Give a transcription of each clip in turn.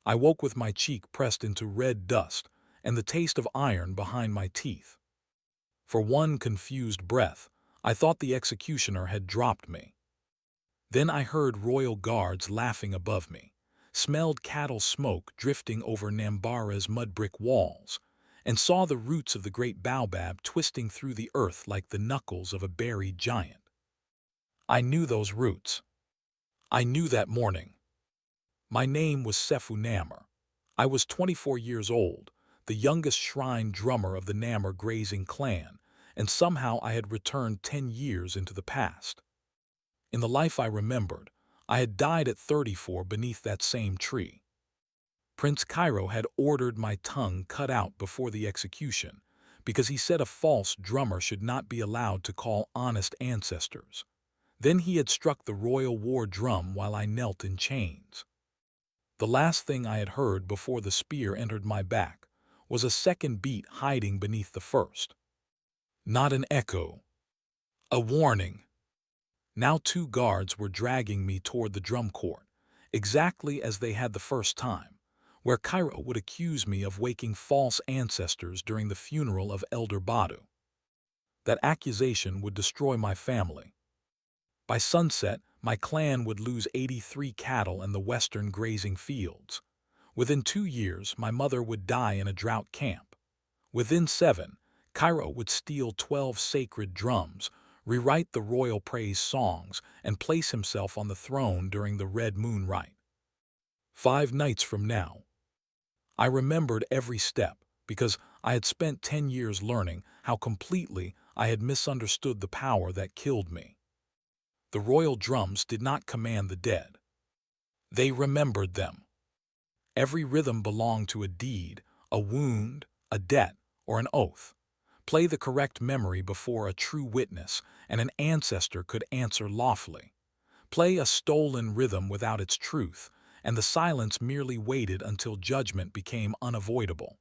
I woke with my cheek pressed into red dust and the taste of iron behind my teeth. For one confused breath, I thought the executioner had dropped me. Then I heard royal guards laughing above me, smelled cattle smoke drifting over Nambara's mud-brick walls, and saw the roots of the Great Baobab twisting through the earth like the knuckles of a buried giant. I knew those roots. I knew that morning. My name was Sefu Namar. I was 24 years old, the youngest shrine drummer of the Namar grazing clan, and somehow I had returned 10 years into the past. In the life I remembered, I had died at 34 beneath that same tree. Prince Kairo had ordered my tongue cut out before the execution because he said a false drummer should not be allowed to call honest ancestors. Then he had struck the royal war drum while I knelt in chains. The last thing I had heard before the spear entered my back was a second beat hiding beneath the first. Not an echo. A warning. Now 2 guards were dragging me toward the drum court, exactly as they had the first time, where Kairo would accuse me of waking false ancestors during the funeral of Elder Badu. That accusation would destroy my family. By sunset, my clan would lose 83 cattle in the western grazing fields. Within 2 years, my mother would die in a drought camp. Within 7, Kairo would steal 12 sacred drums, rewrite the royal praise songs, and place himself on the throne during the Red Moon Rite. 5 nights from now. I remembered every step because I had spent 10 years learning how completely I had misunderstood the power that killed me. The royal drums did not command the dead. They remembered them. Every rhythm belonged to a deed, a wound, a debt, or an oath. Play the correct memory before a true witness, and an ancestor could answer lawfully. Play a stolen rhythm without its truth, and the silence merely waited until judgment became unavoidable.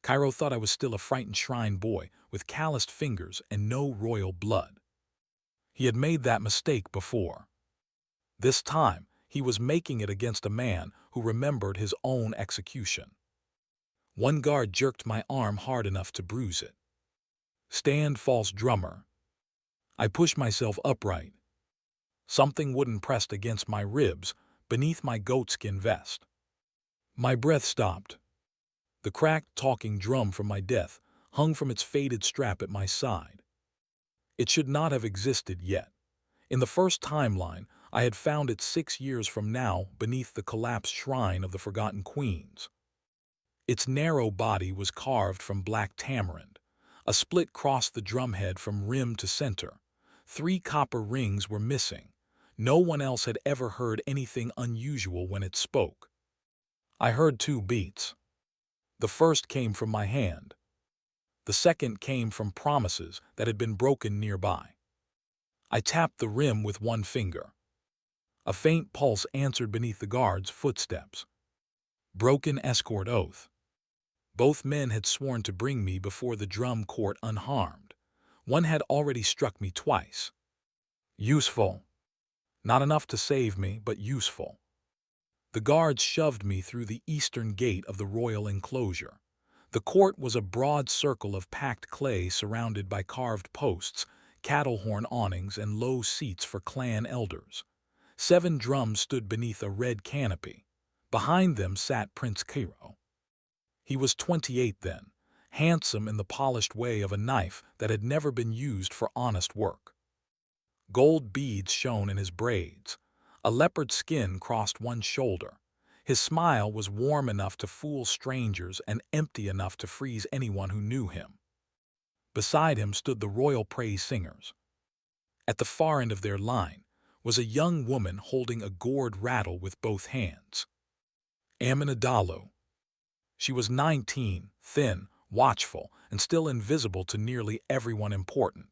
Kairo thought I was still a frightened shrine boy with calloused fingers and no royal blood. He had made that mistake before. This time, he was making it against a man who remembered his own execution. One guard jerked my arm hard enough to bruise it. Stand, false drummer. I pushed myself upright. Something wooden pressed against my ribs, beneath my goatskin vest. My breath stopped. The cracked, talking drum from my death hung from its faded strap at my side. It should not have existed yet. In the first timeline, I had found it 6 years from now beneath the collapsed shrine of the Forgotten Queens. Its narrow body was carved from black tamarind. A split crossed the drumhead from rim to center. 3 copper rings were missing. No one else had ever heard anything unusual when it spoke. I heard 2 beats. The first came from my hand. The second came from promises that had been broken nearby. I tapped the rim with 1 finger. A faint pulse answered beneath the guard's footsteps. Broken escort oath. Both men had sworn to bring me before the drum court unharmed. One had already struck me twice. Useful. Not enough to save me, but useful. The guards shoved me through the eastern gate of the royal enclosure. The court was a broad circle of packed clay surrounded by carved posts, cattle horn awnings, and low seats for clan elders. 7 drums stood beneath a red canopy. Behind them sat Prince Kairo. He was 28 then, handsome in the polished way of a knife that had never been used for honest work. Gold beads shone in his braids. A leopard skin crossed one shoulder. His smile was warm enough to fool strangers and empty enough to freeze anyone who knew him. Beside him stood the royal praise singers. At the far end of their line was a young woman holding a gourd rattle with both hands. Aminadalu. She was 19, thin, watchful, and still invisible to nearly everyone important.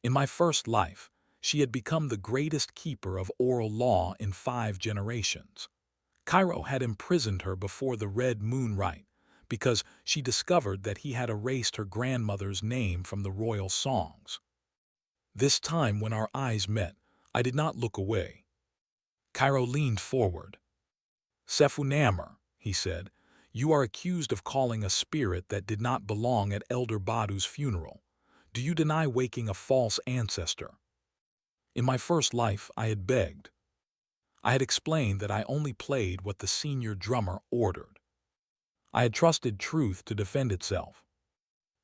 In my first life, she had become the greatest keeper of oral law in 5 generations. Kairo had imprisoned her before the Red Moon Rite because she discovered that he had erased her grandmother's name from the royal songs. This time when our eyes met, I did not look away. Kairo leaned forward. Sefu Namar, he said, you are accused of calling a spirit that did not belong at Elder Badu's funeral. Do you deny waking a false ancestor? In my first life, I had begged. I had explained that I only played what the senior drummer ordered. I had trusted truth to defend itself.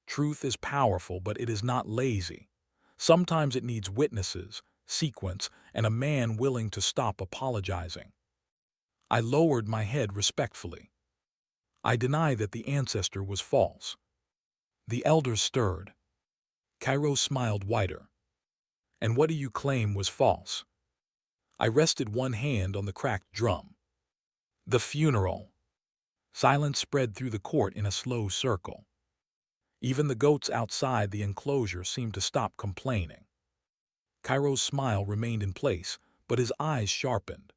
Truth is powerful, but it is not lazy. Sometimes it needs witnesses, sequence, and a man willing to stop apologizing. I lowered my head respectfully. I deny that the ancestor was false. The elders stirred. Kairo smiled wider. And what do you claim was false? I rested one hand on the cracked drum. The funeral. Silence spread through the court in a slow circle. Even the goats outside the enclosure seemed to stop complaining. Kairo's smile remained in place, but his eyes sharpened.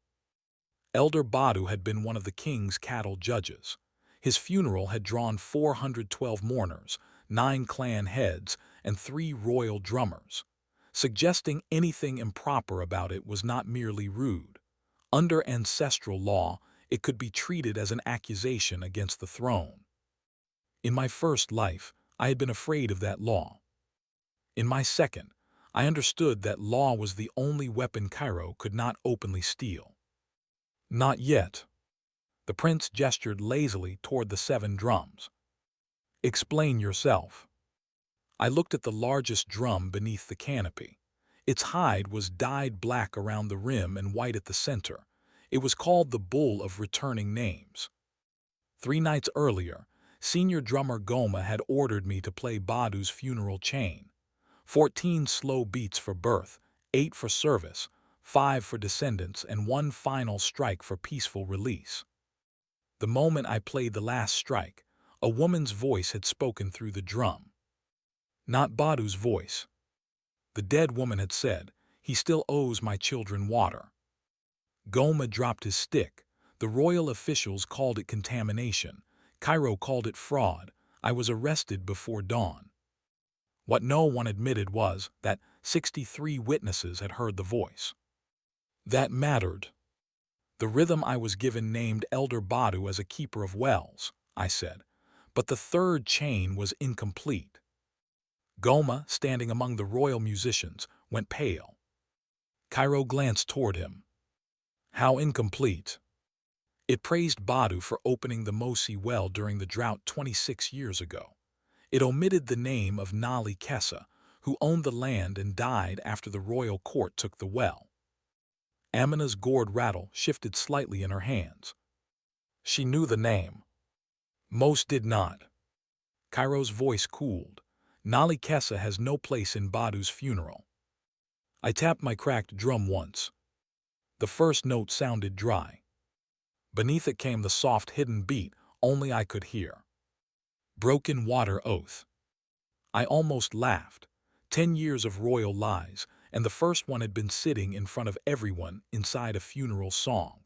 Elder Badu had been one of the king's cattle judges. His funeral had drawn 412 mourners, 9 clan heads, and 3 royal drummers. Suggesting anything improper about it was not merely rude. Under ancestral law, it could be treated as an accusation against the throne. In my first life, I had been afraid of that law. In my second, I understood that law was the only weapon Kairo could not openly steal. Not yet. The prince gestured lazily toward the 7 drums. Explain yourself. I looked at the largest drum beneath the canopy. Its hide was dyed black around the rim and white at the center. It was called the Bull of Returning Names. 3 nights earlier, senior drummer Goma had ordered me to play Badu's funeral chain. 14 slow beats for birth, 8 for service, 5 for descendants, and 1 final strike for peaceful release. The moment I played the last strike, a woman's voice had spoken through the drum. Not Badu's voice. The dead woman had said, "He still owes my children water." Goma dropped his stick. The royal officials called it contamination. Kairo called it fraud. I was arrested before dawn. What no one admitted was that 63 witnesses had heard the voice. That mattered. The rhythm I was given named Elder Badu as a keeper of wells, I said, but the 3rd chain was incomplete. Goma, standing among the royal musicians, went pale. Kairo glanced toward him. How incomplete? It praised Badu for opening the Mosi well during the drought 26 years ago. It omitted the name of Nali Kessa, who owned the land and died after the royal court took the well. Amina's gourd rattle shifted slightly in her hands. She knew the name. Most did not. Kairo's voice cooled. Nali Kessa has no place in Badu's funeral. I tapped my cracked drum once. The first note sounded dry. Beneath it came the soft hidden beat only I could hear. Broken water oath. I almost laughed. 10 years of royal lies, and the first one had been sitting in front of everyone inside a funeral song.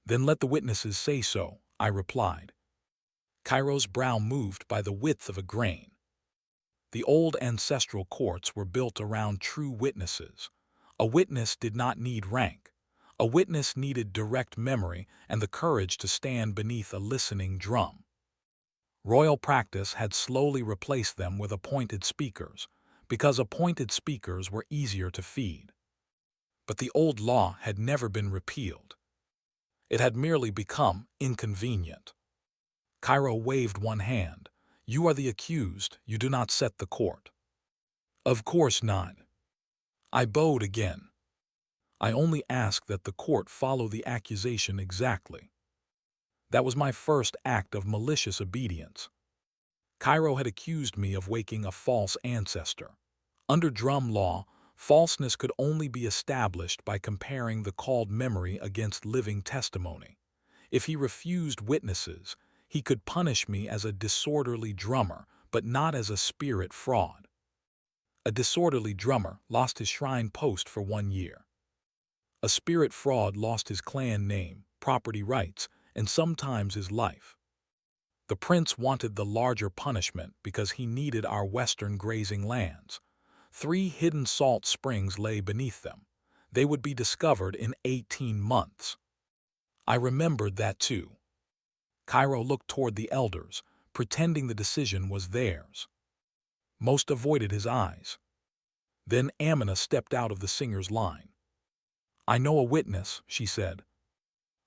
Then let the witnesses say so, I replied. Kairo's brow moved by the width of a grain. The old ancestral courts were built around true witnesses. A witness did not need rank. A witness needed direct memory and the courage to stand beneath a listening drum. Royal practice had slowly replaced them with appointed speakers, because appointed speakers were easier to feed. But the old law had never been repealed. It had merely become inconvenient. Kairo waved one hand. You are the accused, you do not set the court. Of course not. I bowed again. I only ask that the court follow the accusation exactly. That was my first act of malicious obedience. Kairo had accused me of waking a false ancestor. Under drum law, falseness could only be established by comparing the called memory against living testimony. If he refused witnesses, he could punish me as a disorderly drummer, but not as a spirit fraud. A disorderly drummer lost his shrine post for 1 year. A spirit fraud lost his clan name, property rights, and sometimes his life. The prince wanted the larger punishment because he needed our western grazing lands. 3 hidden salt springs lay beneath them. They would be discovered in 18 months. I remembered that too. Kairo looked toward the elders, pretending the decision was theirs. Most avoided his eyes. Then Amina stepped out of the singer's line. "I know a witness," she said.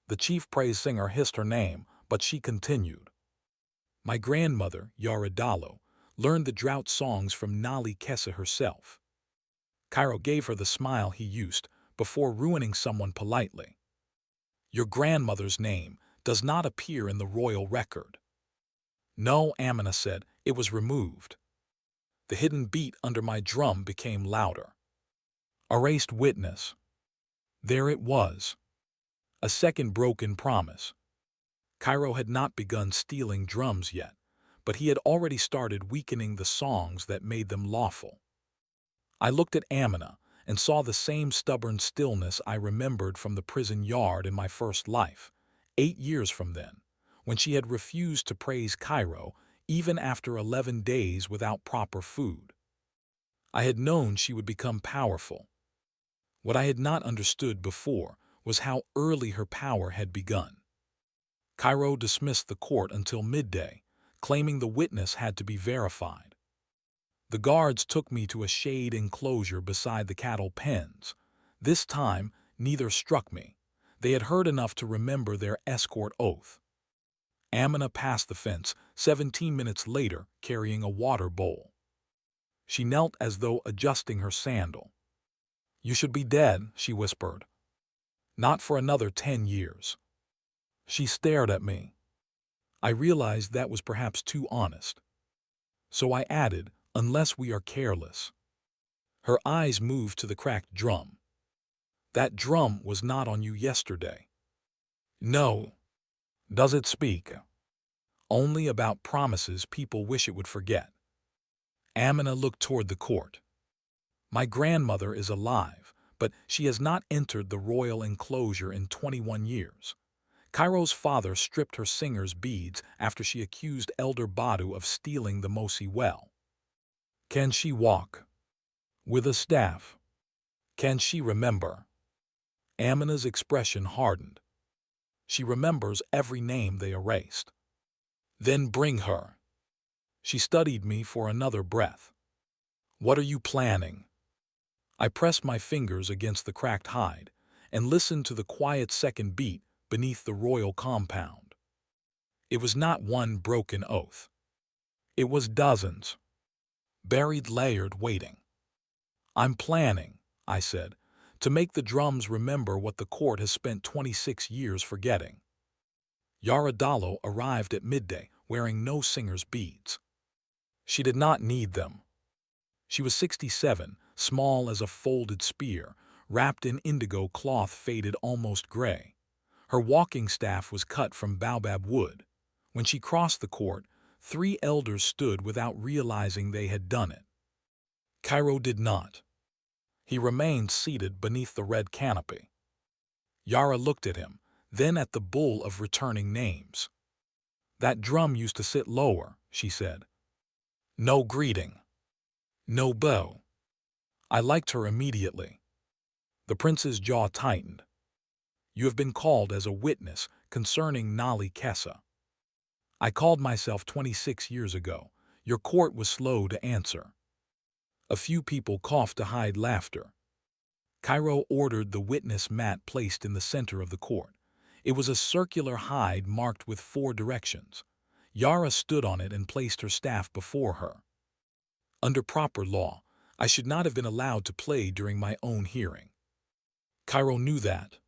The chief praise singer hissed her name, but she continued. "My grandmother, Yaradalo, learned the drought songs from Nali Kessa herself." Kairo gave her the smile he used before ruining someone politely. "Your grandmother's name does not appear in the royal record." "No," Amina said, "it was removed." The hidden beat under my drum became louder. Erased witness. There it was. A second broken promise. Kairo had not begun stealing drums yet, but he had already started weakening the songs that made them lawful. I looked at Amina and saw the same stubborn stillness I remembered from the prison yard in my first life, 8 years from then, when she had refused to praise Kairo even after 11 days without proper food. I had known she would become powerful. What I had not understood before was how early her power had begun. Kairo dismissed the court until midday, claiming the witness had to be verified. The guards took me to a shade enclosure beside the cattle pens. This time, neither struck me. They had heard enough to remember their escort oath. Amina passed the fence 17 minutes later, carrying a water bowl. She knelt as though adjusting her sandal. "You should be dead," she whispered. "Not for another 10 years." She stared at me. I realized that was perhaps too honest. So I added, "Unless we are careless." Her eyes moved to the cracked drum. "That drum was not on you yesterday." "No." "Does it speak?" "Only about promises people wish it would forget." Amina looked toward the court. "My grandmother is alive, but she has not entered the royal enclosure in 21 years. Kairo's father stripped her singer's beads after she accused Elder Badu of stealing the Mosi well." "Can she walk?" "With a staff." "Can she remember?" Amina's expression hardened. "She remembers every name they erased." "Then bring her." She studied me for another breath. "What are you planning?" I pressed my fingers against the cracked hide and listened to the quiet second beat beneath the royal compound. It was not one broken oath. It was dozens, buried, layered, waiting. "I'm planning," I said, "to make the drums remember what the court has spent 26 years forgetting." Yaradalo arrived at midday wearing no singer's beads. She did not need them. She was 67, small as a folded spear, wrapped in indigo cloth faded almost gray. Her walking staff was cut from baobab wood. When she crossed the court, 3 elders stood without realizing they had done it. Kairo did not. He remained seated beneath the red canopy. Yara looked at him, then at the bull of returning names. "That drum used to sit lower," she said. "No greeting. No bow." I liked her immediately. The prince's jaw tightened. "You have been called as a witness concerning Nali Kessa." "I called myself 26 years ago. Your court was slow to answer." A few people coughed to hide laughter. Kairo ordered the witness mat placed in the center of the court. It was a circular hide marked with 4 directions. Yara stood on it and placed her staff before her. Under proper law, I should not have been allowed to play during my own hearing. Kairo knew that.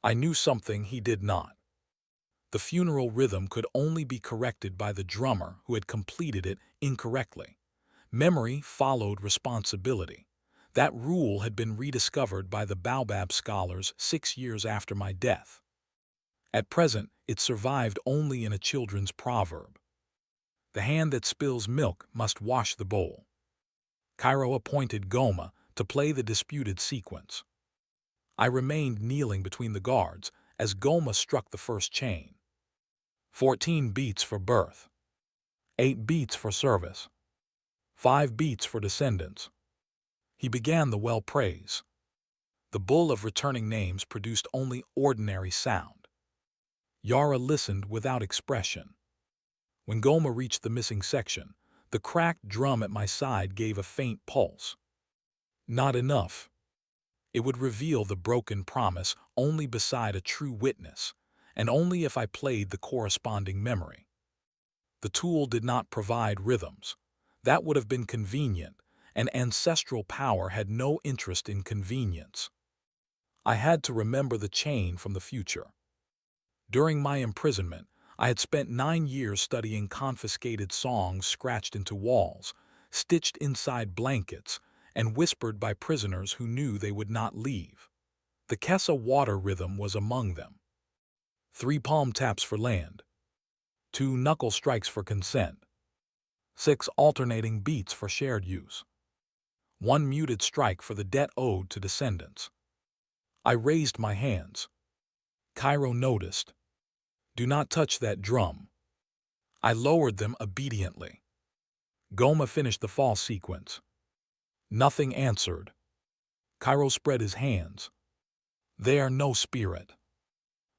I knew something he did not. The funeral rhythm could only be corrected by the drummer who had completed it incorrectly. Memory followed responsibility. That rule had been rediscovered by the Baobab scholars 6 years after my death. At present, it survived only in a children's proverb. The hand that spills milk must wash the bowl. Kairo appointed Goma to play the disputed sequence. I remained kneeling between the guards as Goma struck the first chain. 14 beats for birth. 8 beats for service. 5 beats for descendants. He began the well praise. The bull of returning names produced only ordinary sound. Yara listened without expression. When Goma reached the missing section, the cracked drum at my side gave a faint pulse. Not enough. It would reveal the broken promise only beside a true witness, and only if I played the corresponding memory. The tool did not provide rhythms. That would have been convenient, and ancestral power had no interest in convenience. I had to remember the chain from the future. During my imprisonment, I had spent 9 years studying confiscated songs scratched into walls, stitched inside blankets, and whispered by prisoners who knew they would not leave. The Kessa water rhythm was among them. 3 palm taps for land, 2 knuckle strikes for consent, 6 alternating beats for shared use, 1 muted strike for the debt owed to descendants. I raised my hands. Kairo noticed. Do not touch that drum. I lowered them obediently. Goma finished the false sequence. Nothing answered. Kairo spread his hands. They are no spirit.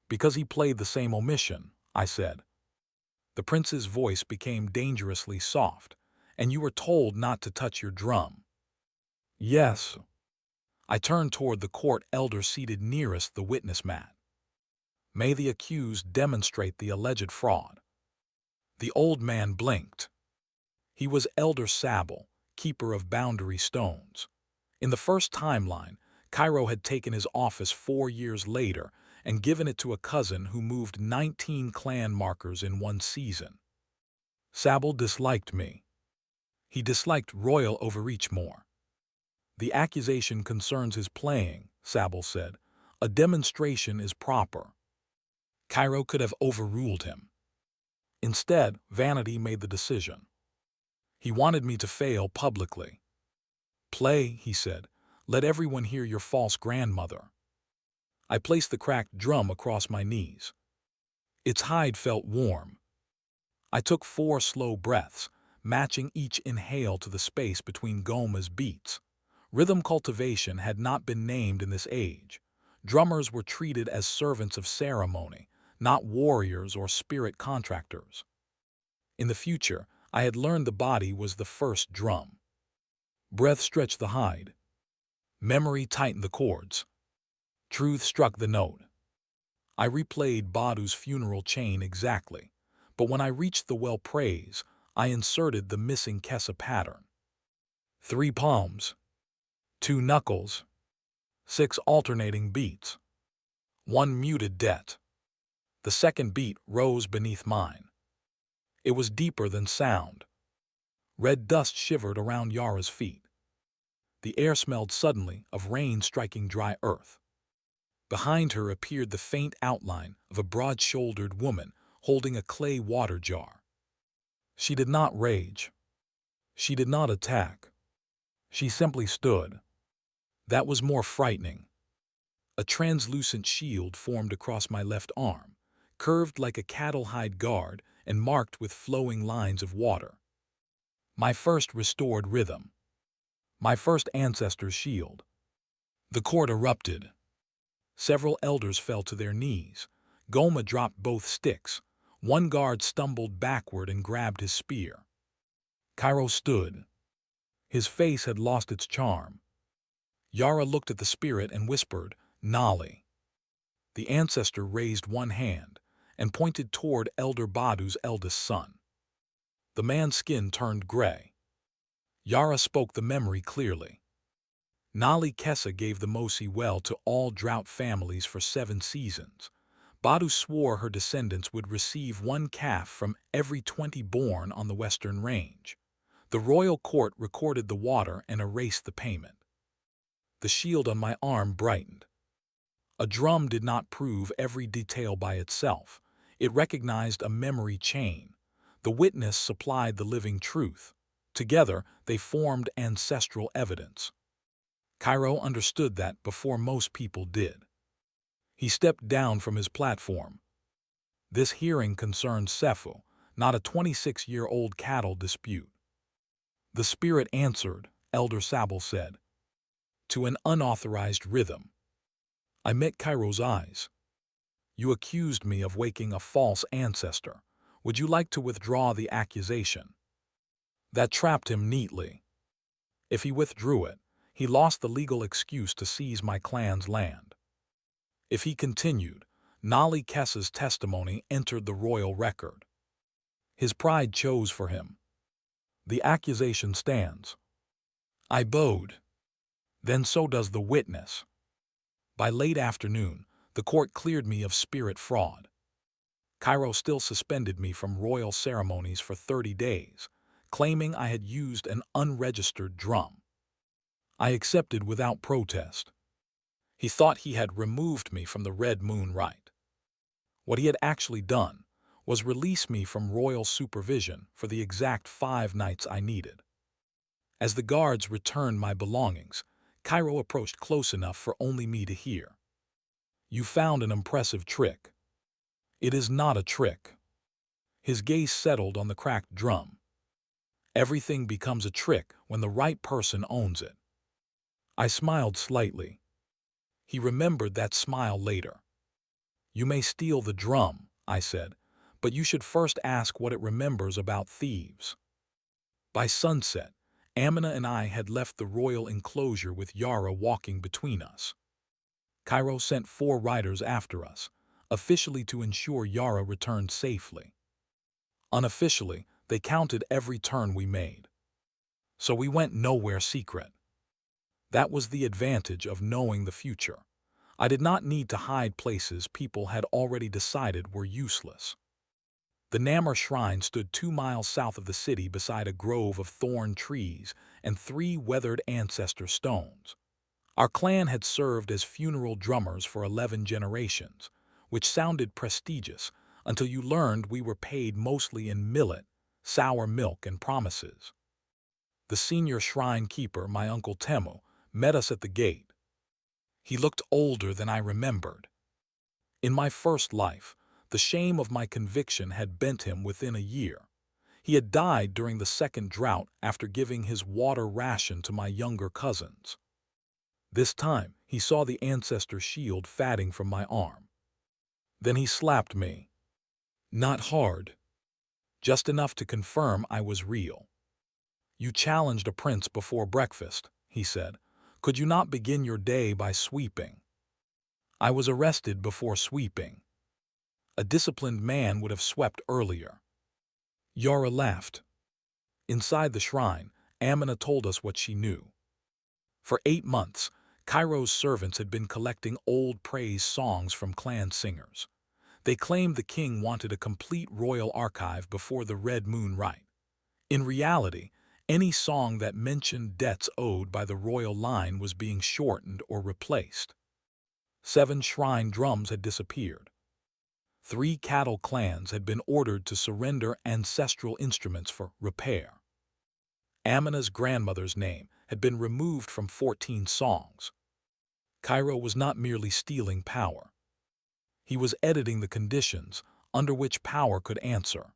Because he played the same omission, I said. The prince's voice became dangerously soft, and you were told not to touch your drum. Yes. I turned toward the court elder seated nearest the witness mat. May the accused demonstrate the alleged fraud. The old man blinked. He was Elder Sabel, keeper of boundary stones. In the first timeline, Kairo had taken his office 4 years later and given it to a cousin who moved 19 clan markers in one season. Sabel disliked me. He disliked royal overreach more. The accusation concerns his playing, Sabel said. A demonstration is proper. Kairo could have overruled him. Instead, vanity made the decision. He wanted me to fail publicly. Play, he said. Let everyone hear your false grandmother. I placed the cracked drum across my knees. Its hide felt warm. I took 4 slow breaths, matching each inhale to the space between Goma's beats. Rhythm cultivation had not been named in this age. Drummers were treated as servants of ceremony, not warriors or spirit contractors. In the future, I had learned the body was the first drum. Breath stretched the hide. Memory tightened the chords. Truth struck the note. I replayed Badu's funeral chain exactly, but when I reached the well praise, I inserted the missing Kessa pattern. 3 palms, 2 knuckles, 6 alternating beats, 1 muted det. The second beat rose beneath mine. It was deeper than sound. Red dust shivered around Yara's feet. The air smelled suddenly of rain striking dry earth. Behind her appeared the faint outline of a broad-shouldered woman holding a clay water jar. She did not rage. She did not attack. She simply stood. That was more frightening. A translucent shield formed across my left arm, curved like a cattle-hide guard and marked with flowing lines of water. My first restored rhythm. My first ancestor's shield. The court erupted. Several elders fell to their knees. Goma dropped both sticks. One guard stumbled backward and grabbed his spear. Kairo stood. His face had lost its charm. Yara looked at the spirit and whispered, Nali. The ancestor raised one hand and pointed toward Elder Badu's eldest son. The man's skin turned gray. Yara spoke the memory clearly. Nali Kessa gave the Mosi well to all drought families for 7 seasons. Badu swore her descendants would receive 1 calf from every 20 born on the western range. The royal court recorded the water and erased the payment. The shield on my arm brightened. A drum did not prove every detail by itself. It recognized a memory chain. The witness supplied the living truth. Together, they formed ancestral evidence. Kairo understood that before most people did. He stepped down from his platform. This hearing concerned Sefu, not a 26-year-old cattle dispute. The spirit answered, Elder Sabel said, to an unauthorized rhythm. I met Kairo's eyes. You accused me of waking a false ancestor. Would you like to withdraw the accusation?" That trapped him neatly. If he withdrew it, he lost the legal excuse to seize my clan's land. If he continued, Nali Kessa's testimony entered the royal record. His pride chose for him. The accusation stands. I bowed. Then so does the witness. By late afternoon, the court cleared me of spirit fraud. Kairo still suspended me from royal ceremonies for 30 days, claiming I had used an unregistered drum. I accepted without protest. He thought he had removed me from the Red Moon Rite. What he had actually done was release me from royal supervision for the exact 5 nights I needed. As the guards returned my belongings, Kairo approached close enough for only me to hear. "You found an impressive trick." "It is not a trick." His gaze settled on the cracked drum. "Everything becomes a trick when the right person owns it." I smiled slightly. He remembered that smile later. "You may steal the drum," I said, "but you should first ask what it remembers about thieves." By sunset, Amina and I had left the royal enclosure with Yara walking between us. Kairo sent 4 riders after us, officially to ensure Yara returned safely. Unofficially, they counted every turn we made. So we went nowhere secret. That was the advantage of knowing the future. I did not need to hide places people had already decided were useless. The Namar shrine stood 2 miles south of the city beside a grove of thorn trees and 3 weathered ancestor stones. Our clan had served as funeral drummers for 11 generations, which sounded prestigious until you learned we were paid mostly in millet, sour milk, and promises. The senior shrine keeper, my Uncle Temu, met us at the gate. He looked older than I remembered. In my first life, the shame of my conviction had bent him within a year. He had died during the second drought after giving his water ration to my younger cousins. This time, he saw the ancestor shield fading from my arm. Then he slapped me. Not hard. Just enough to confirm I was real. "You challenged a prince before breakfast," he said. "Could you not begin your day by sweeping?" "I was arrested before sweeping. A disciplined man would have swept earlier." Yara laughed. Inside the shrine, Amina told us what she knew. For 8 months, Kairo's servants had been collecting old praise songs from clan singers. They claimed the king wanted a complete royal archive before the Red Moon Rite. In reality, any song that mentioned debts owed by the royal line was being shortened or replaced. 7 shrine drums had disappeared. 3 cattle clans had been ordered to surrender ancestral instruments for repair. Amina's grandmother's name had been removed from 14 songs. Kairo was not merely stealing power. He was editing the conditions under which power could answer.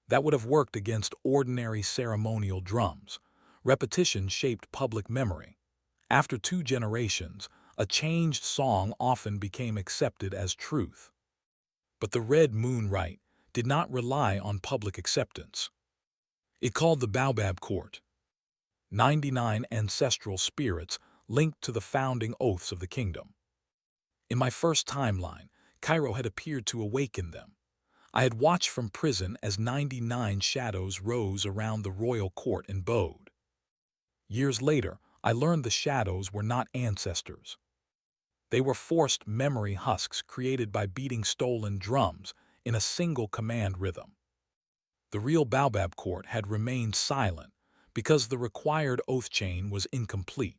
That would have worked against ordinary ceremonial drums. Repetition shaped public memory. After 2 generations, a changed song often became accepted as truth. But the Red Moon Rite did not rely on public acceptance. It called the Baobab Court. 99 ancestral spirits linked to the founding oaths of the kingdom. In my first timeline, Kairo had appeared to awaken them. I had watched from prison as 99 shadows rose around the royal court and bowed. Years later, I learned the shadows were not ancestors. They were forced memory husks created by beating stolen drums in a single command rhythm. The real Baobab court had remained silent because the required oath chain was incomplete.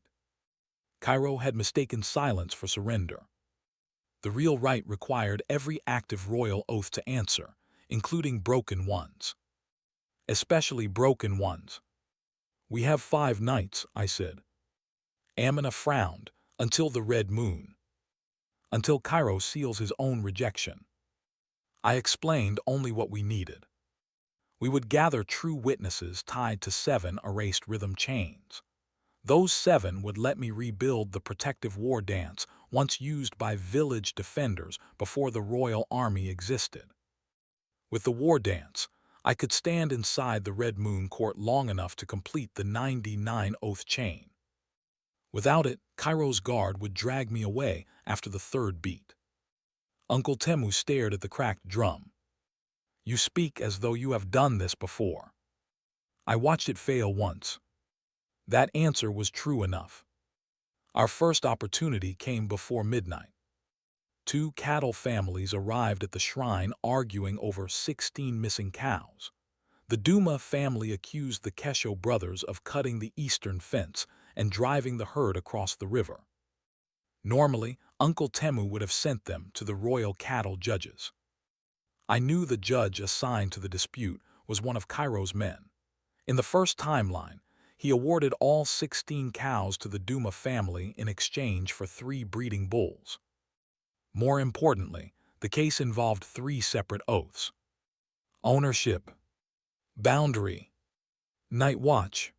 Kairo had mistaken silence for surrender. The real rite required every active royal oath to answer, including broken ones. Especially broken ones. "We have 5 nights," I said. Amina frowned. "Until the Red Moon. Until Kairo seals his own rejection." I explained only what we needed. We would gather true witnesses tied to 7 erased rhythm chains. Those 7 would let me rebuild the protective war dance once used by village defenders before the royal army existed. With the war dance, I could stand inside the Red Moon court long enough to complete the 99 oath chain. Without it, Cairo's guard would drag me away after the 3rd beat. Uncle Temu stared at the cracked drum. "You speak as though you have done this before." I watched it fail once. That answer was true enough. Our first opportunity came before midnight. 2 cattle families arrived at the shrine arguing over 16 missing cows. The Duma family accused the Kesho brothers of cutting the eastern fence and driving the herd across the river. Normally, Uncle Temu would have sent them to the royal cattle judges. I knew the judge assigned to the dispute was one of Cairo's men. In the first timeline, he awarded all 16 cows to the Duma family in exchange for 3 breeding bulls. More importantly, the case involved 3 separate oaths: ownership, boundary, night watch.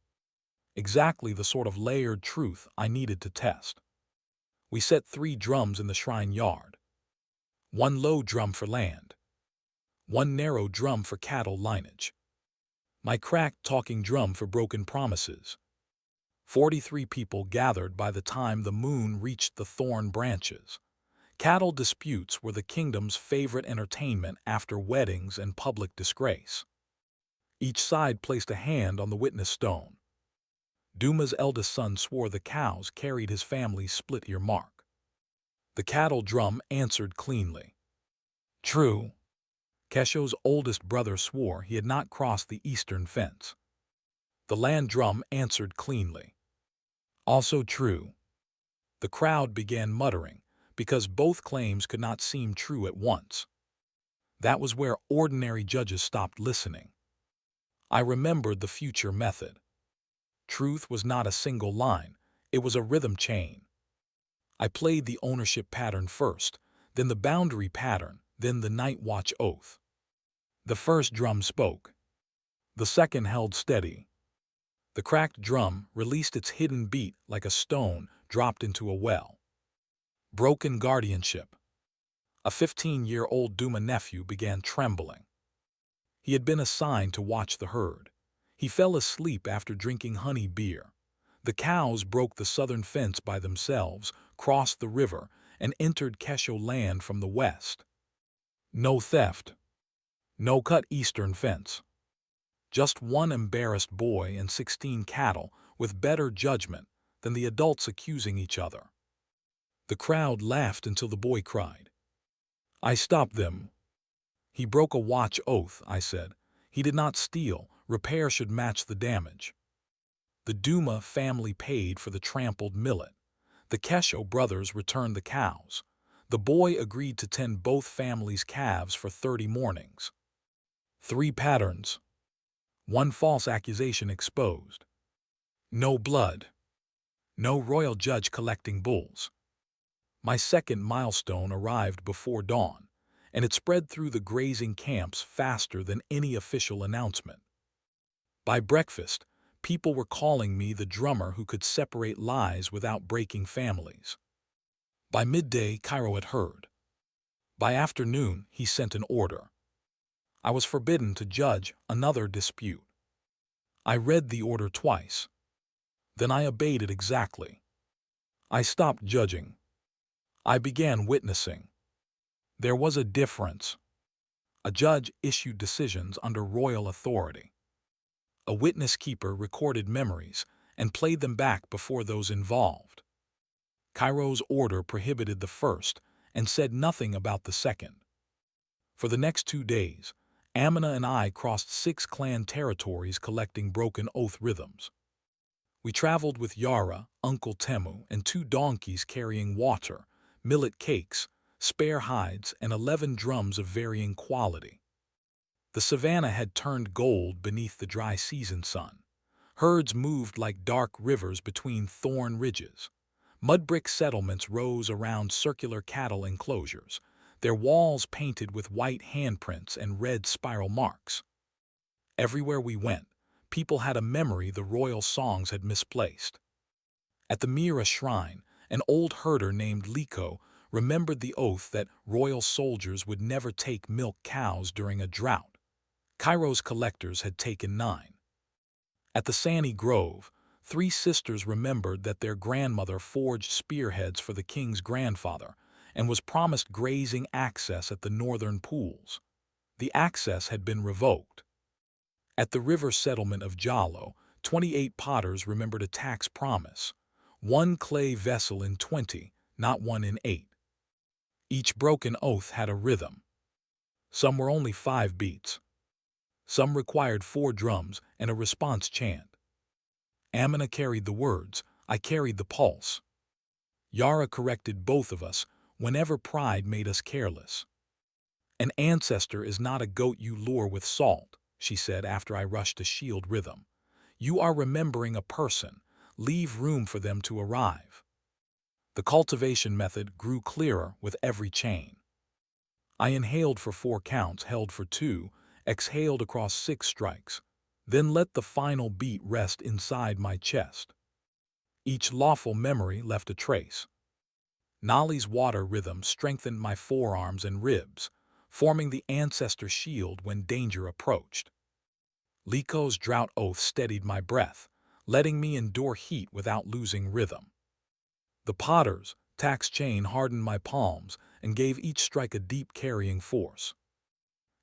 Exactly the sort of layered truth I needed to test. We set 3 drums in the shrine yard. 1 low drum for land. 1 narrow drum for cattle lineage. My cracked talking drum for broken promises. 43 people gathered by the time the moon reached the thorn branches. Cattle disputes were the kingdom's favorite entertainment after weddings and public disgrace. Each side placed a hand on the witness stone. Duma's eldest son swore the cows carried his family's split-ear mark. The cattle drum answered cleanly. True. Kesho's oldest brother swore he had not crossed the eastern fence. The land drum answered cleanly. Also true. The crowd began muttering, because both claims could not seem true at once. That was where ordinary judges stopped listening. I remembered the future method. Truth was not a single line, it was a rhythm chain. I played the ownership pattern first, then the boundary pattern, then the night watch oath. The first drum spoke. The second held steady. The cracked drum released its hidden beat like a stone dropped into a well. Broken guardianship. A 15-year-old Duma nephew began trembling. He had been assigned to watch the herd. He fell asleep after drinking honey beer. The cows broke the southern fence by themselves, crossed the river, and entered Kesho land from the west. No theft. No cut eastern fence. Just 1 embarrassed boy and 16 cattle with better judgment than the adults accusing each other. The crowd laughed until the boy cried. I stopped them. He broke a watch oath, I said. He did not steal. Repair should match the damage. The Duma family paid for the trampled millet. The Kesho brothers returned the cows. The boy agreed to tend both families' calves for 30 mornings. 3 patterns. 1 false accusation exposed. No blood. No royal judge collecting bulls. My second milestone arrived before dawn, and it spread through the grazing camps faster than any official announcement. By breakfast, people were calling me the drummer who could separate lies without breaking families. By midday, Kairo had heard. By afternoon, he sent an order. I was forbidden to judge another dispute. I read the order twice. Then I obeyed it exactly. I stopped judging. I began witnessing. There was a difference. A judge issued decisions under royal authority. A witness keeper recorded memories and played them back before those involved. Cairo's order prohibited the first and said nothing about the second. For the next 2 days, Amina and I crossed 6 clan territories collecting broken oath rhythms. We traveled with Yara, Uncle Temu, and 2 donkeys carrying water, millet cakes, spare hides, and 11 drums of varying quality. The savannah had turned gold beneath the dry season sun. Herds moved like dark rivers between thorn ridges. Mud brick settlements rose around circular cattle enclosures, their walls painted with white handprints and red spiral marks. Everywhere we went, people had a memory the royal songs had misplaced. At the Mira shrine, an old herder named Liko remembered the oath that royal soldiers would never take milk cows during a drought. Cairo's collectors had taken 9. At the Sani Grove, 3 sisters remembered that their grandmother forged spearheads for the king's grandfather and was promised grazing access at the northern pools. The access had been revoked. At the river settlement of Jalo, 28 potters remembered a tax promise: 1 clay vessel in 20, not 1 in 8. Each broken oath had a rhythm. Some were only 5 beats. Some required 4 drums and a response chant. Amina carried the words, I carried the pulse. Yara corrected both of us whenever pride made us careless. An ancestor is not a goat you lure with salt, she said after I rushed a shield rhythm. You are remembering a person. Leave room for them to arrive. The cultivation method grew clearer with every chain. I inhaled for 4 counts, held for 2, exhaled across 6 strikes, then let the final beat rest inside my chest. Each lawful memory left a trace. Nali's water rhythm strengthened my forearms and ribs, forming the ancestor shield when danger approached. Liko's drought oath steadied my breath, letting me endure heat without losing rhythm. The potter's tax chain hardened my palms and gave each strike a deep carrying force.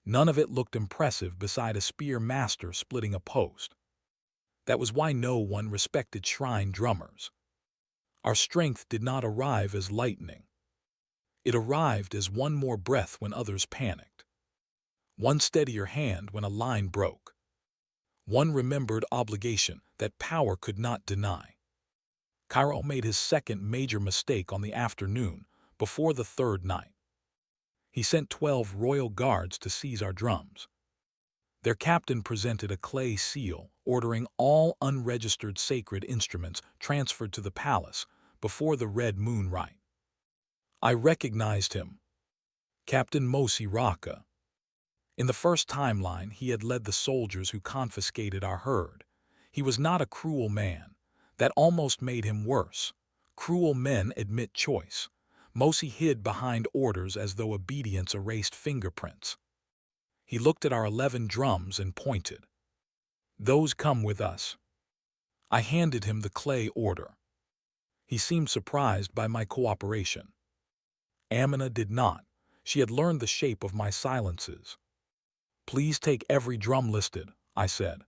None of it looked impressive beside a spear master splitting a post. That was why no one respected shrine drummers. Our strength did not arrive as lightning. It arrived as one more breath when others panicked. One steadier hand when a line broke. One remembered obligation that power could not deny. Kairo made his second major mistake on the afternoon before the 3rd night. He sent 12 royal guards to seize our drums. Their captain presented a clay seal ordering all unregistered sacred instruments transferred to the palace before the Red Moon Rite. I recognized him. Captain Mosi Raka. In the first timeline, he had led the soldiers who confiscated our herd. He was not a cruel man. That almost made him worse. Cruel men admit choice. Mosi hid behind orders as though obedience erased fingerprints. He looked at our 11 drums and pointed. Those come with us. I handed him the clay order. He seemed surprised by my cooperation. Amina did not. She had learned the shape of my silences. Please take every drum listed, I said.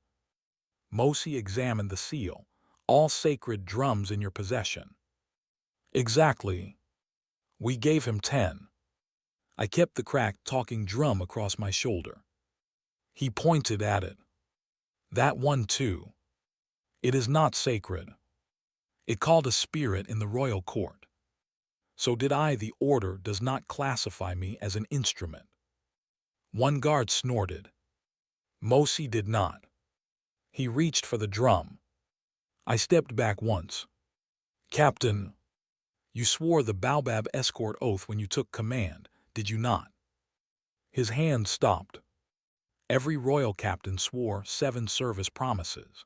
Mosi examined the seal. All sacred drums in your possession. Exactly. We gave him 10. I kept the cracked talking drum across my shoulder. He pointed at it. That one too. It is not sacred. It called a spirit in the royal court. So did I. The order does not classify me as an instrument. One guard snorted. Mosi did not. He reached for the drum. I stepped back once. Captain, you swore the Baobab escort oath when you took command, did you not? His hand stopped. Every royal captain swore 7 service promises.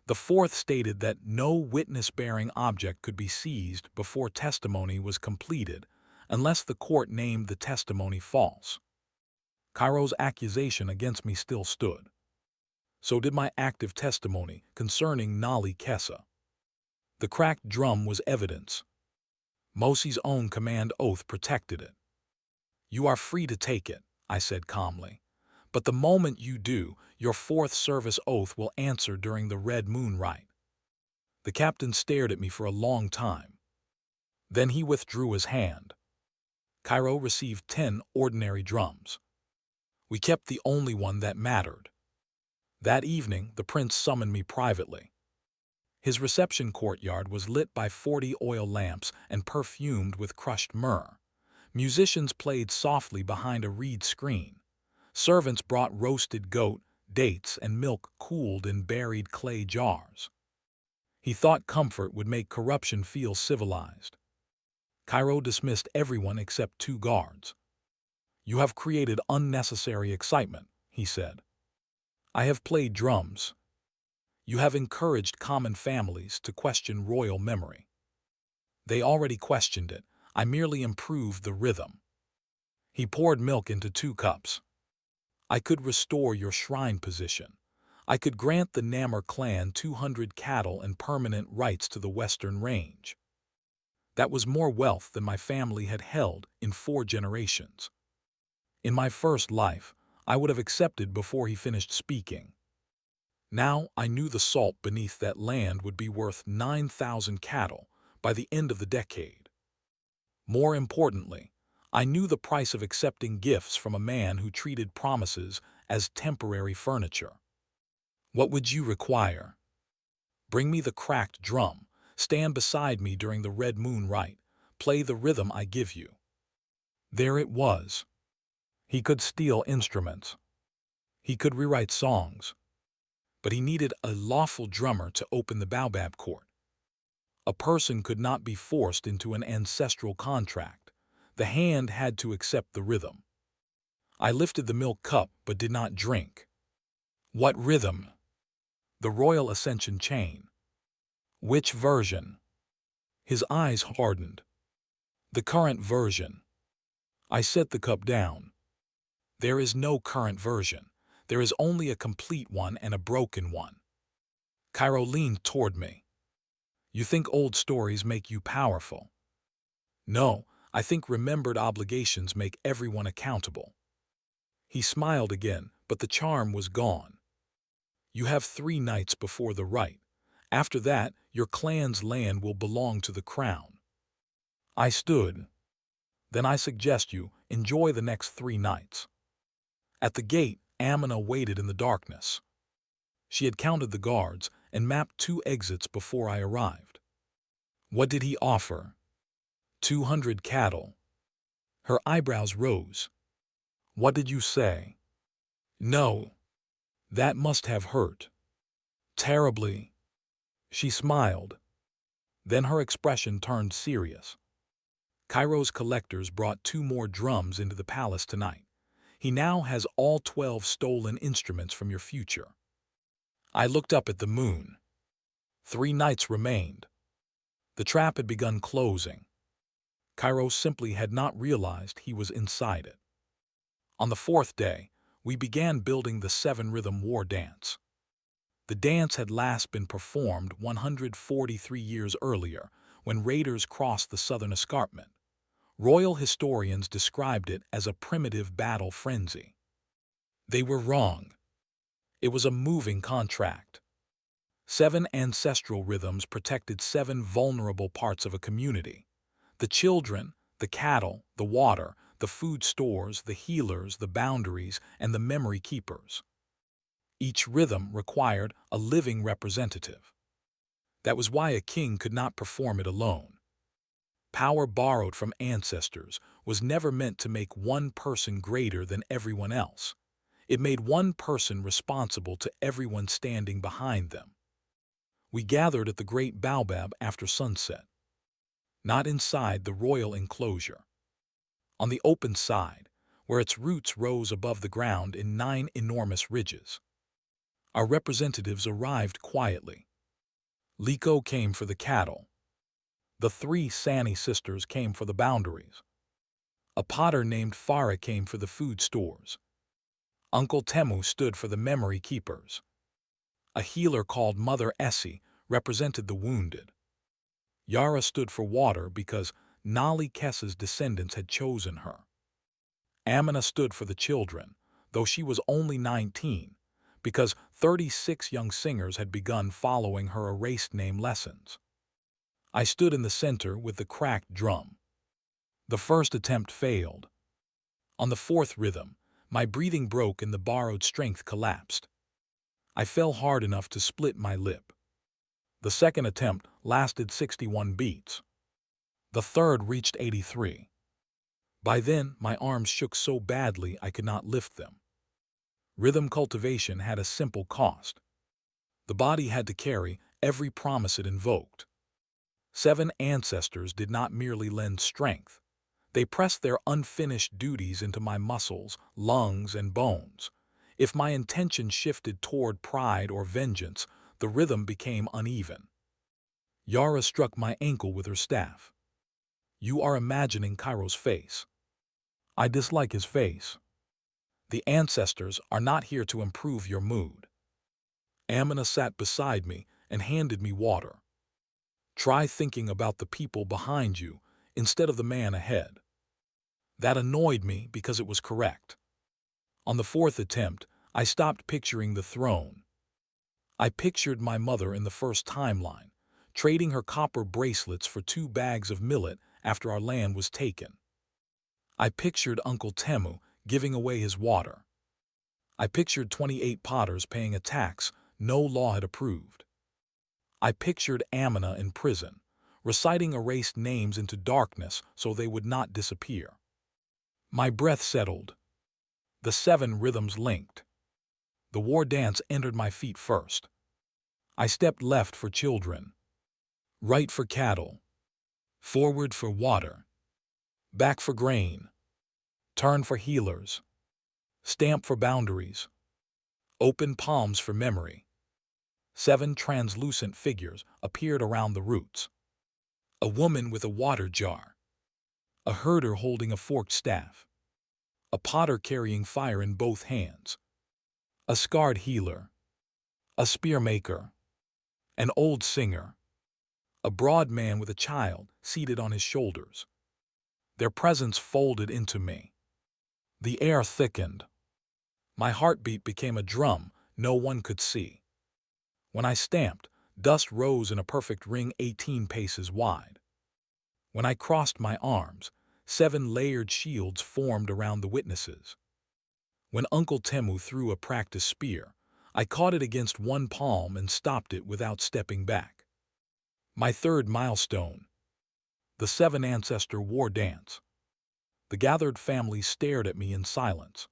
The 4th stated that no witness-bearing object could be seized before testimony was completed unless the court named the testimony false. Cairo's accusation against me still stood. So did my active testimony concerning Nali Kessa. The cracked drum was evidence. Mosi's own command oath protected it. You are free to take it, I said calmly. But the moment you do, your 4th service oath will answer during the Red Moon Rite. The captain stared at me for a long time. Then he withdrew his hand. Kairo received 10 ordinary drums. We kept the only one that mattered. That evening, the prince summoned me privately. His reception courtyard was lit by 40 oil lamps and perfumed with crushed myrrh. Musicians played softly behind a reed screen. Servants brought roasted goat, dates, and milk cooled in buried clay jars. He thought comfort would make corruption feel civilized. Kairo dismissed everyone except 2 guards. You have created unnecessary excitement, he said. I have played drums. You have encouraged common families to question royal memory. They already questioned it. I merely improved the rhythm. He poured milk into 2 cups. I could restore your shrine position. I could grant the Namar clan 200 cattle and permanent rights to the Western Range. That was more wealth than my family had held in 4 generations. In my first life, I would have accepted before he finished speaking. Now I knew the salt beneath that land would be worth 9,000 cattle by the end of the decade. More importantly, I knew the price of accepting gifts from a man who treated promises as temporary furniture. What would you require? Bring me the cracked drum, stand beside me during the Red Moon Rite, play the rhythm I give you. There it was. He could steal instruments. He could rewrite songs. But he needed a lawful drummer to open the Baobab court. A person could not be forced into an ancestral contract. The hand had to accept the rhythm. I lifted the milk cup but did not drink. What rhythm? The Royal Ascension chain. Which version? His eyes hardened. The current version. I set the cup down. There is no current version. There is only a complete one and a broken one. Kairo leaned toward me. You think old stories make you powerful? No, I think remembered obligations make everyone accountable. He smiled again, but the charm was gone. You have 3 nights before the rite. After that, your clan's land will belong to the crown. I stood. Then I suggest you enjoy the next 3 nights. At the gate, Amina waited in the darkness. She had counted the guards and mapped 2 exits before I arrived. What did he offer? 200 cattle. Her eyebrows rose. What did you say? No. That must have hurt. Terribly. She smiled. Then her expression turned serious. Cairo's collectors brought 2 more drums into the palace tonight. He now has all 12 stolen instruments from your future. I looked up at the moon. 3 nights remained. The trap had begun closing. Kairo simply had not realized he was inside it. On the 4th day, we began building the 7-rhythm war dance. The dance had last been performed 143 years earlier, when raiders crossed the southern escarpment. Royal historians described it as a primitive battle frenzy. They were wrong. It was a moving contract. 7 ancestral rhythms protected 7 vulnerable parts of a community. The children, the cattle, the water, the food stores, the healers, the boundaries, and the memory keepers. Each rhythm required a living representative. That was why a king could not perform it alone. Power borrowed from ancestors was never meant to make one person greater than everyone else. It made one person responsible to everyone standing behind them. We gathered at the Great Baobab after sunset. Not inside the royal enclosure. On the open side, where its roots rose above the ground in 9 enormous ridges. Our representatives arrived quietly. Liko came for the cattle. The 3 Sani sisters came for the boundaries. A potter named Farah came for the food stores. Uncle Temu stood for the memory keepers. A healer called Mother Essie represented the wounded. Yara stood for water because Nali Kessa's descendants had chosen her. Amina stood for the children, though she was only 19, because 36 young singers had begun following her erased name lessons. I stood in the center with the cracked drum. The first attempt failed. On the 4th rhythm, my breathing broke and the borrowed strength collapsed. I fell hard enough to split my lip. The 2nd attempt lasted 61 beats. The 3rd reached 83. By then, my arms shook so badly I could not lift them. Rhythm cultivation had a simple cost. The body had to carry every promise it invoked. 7 ancestors did not merely lend strength. They pressed their unfinished duties into my muscles, lungs, and bones. If my intention shifted toward pride or vengeance, the rhythm became uneven. Yara struck my ankle with her staff. You are imagining Kairo's face. I dislike his face. The ancestors are not here to improve your mood. Amina sat beside me and handed me water. Try thinking about the people behind you instead of the man ahead. That annoyed me because it was correct. On the fourth attempt, I stopped picturing the throne. I pictured my mother in the first timeline, trading her copper bracelets for 2 bags of millet after our land was taken. I pictured Uncle Temu giving away his water. I pictured 28 potters paying a tax no law had approved. I pictured Amina in prison, reciting erased names into darkness so they would not disappear. My breath settled. The 7 rhythms linked. The war dance entered my feet first. I stepped left for children, right for cattle, forward for water, back for grain, turn for healers, stamp for boundaries, open palms for memory. 7 translucent figures appeared around the roots. A woman with a water jar, a herder holding a forked staff, a potter carrying fire in both hands, a scarred healer, a spear maker, an old singer, a broad man with a child seated on his shoulders. Their presence folded into me. The air thickened. My heartbeat became a drum no one could see. When I stamped, dust rose in a perfect ring 18 paces wide. When I crossed my arms, 7 layered shields formed around the witnesses. When Uncle Temu threw a practice spear, I caught it against one palm and stopped it without stepping back. My third milestone, the 7 ancestor war dance. The gathered family stared at me in silence.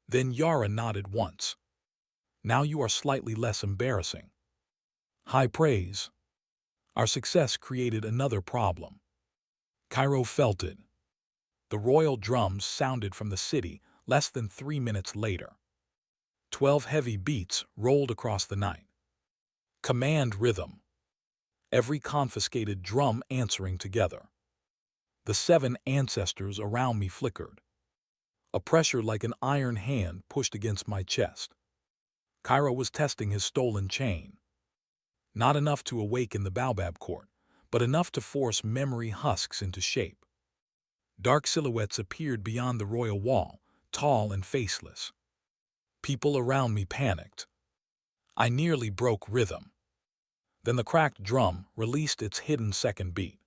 Then Yara nodded once. Now you are slightly less embarrassing. High praise. Our success created another problem. Kairo felt it. The royal drums sounded from the city less than 3 minutes later. 12 heavy beats rolled across the night. Command rhythm. Every confiscated drum answering together. The 7 ancestors around me flickered. A pressure like an iron hand pushed against my chest. Kairo was testing his stolen chain. Not enough to awaken the Baobab court, but enough to force memory husks into shape. Dark silhouettes appeared beyond the royal wall, tall and faceless. People around me panicked. I nearly broke rhythm. Then the cracked drum released its hidden second beat.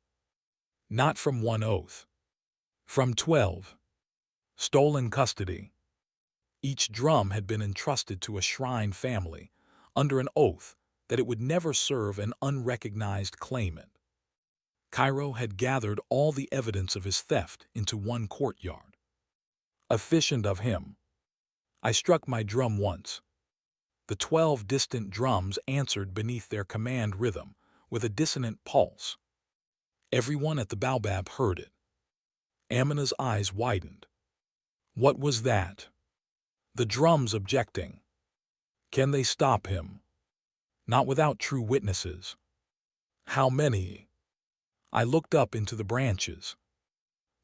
Not from 1 oath. From 12. Stolen custody. Each drum had been entrusted to a shrine family, under an oath that it would never serve an unrecognized claimant. Kairo had gathered all the evidence of his theft into one courtyard. Efficient of him. I struck my drum once. The 12 distant drums answered beneath their command rhythm with a dissonant pulse. Everyone at the Baobab heard it. Amina's eyes widened. What was that? The drums objecting. Can they stop him? Not without true witnesses. How many? I looked up into the branches.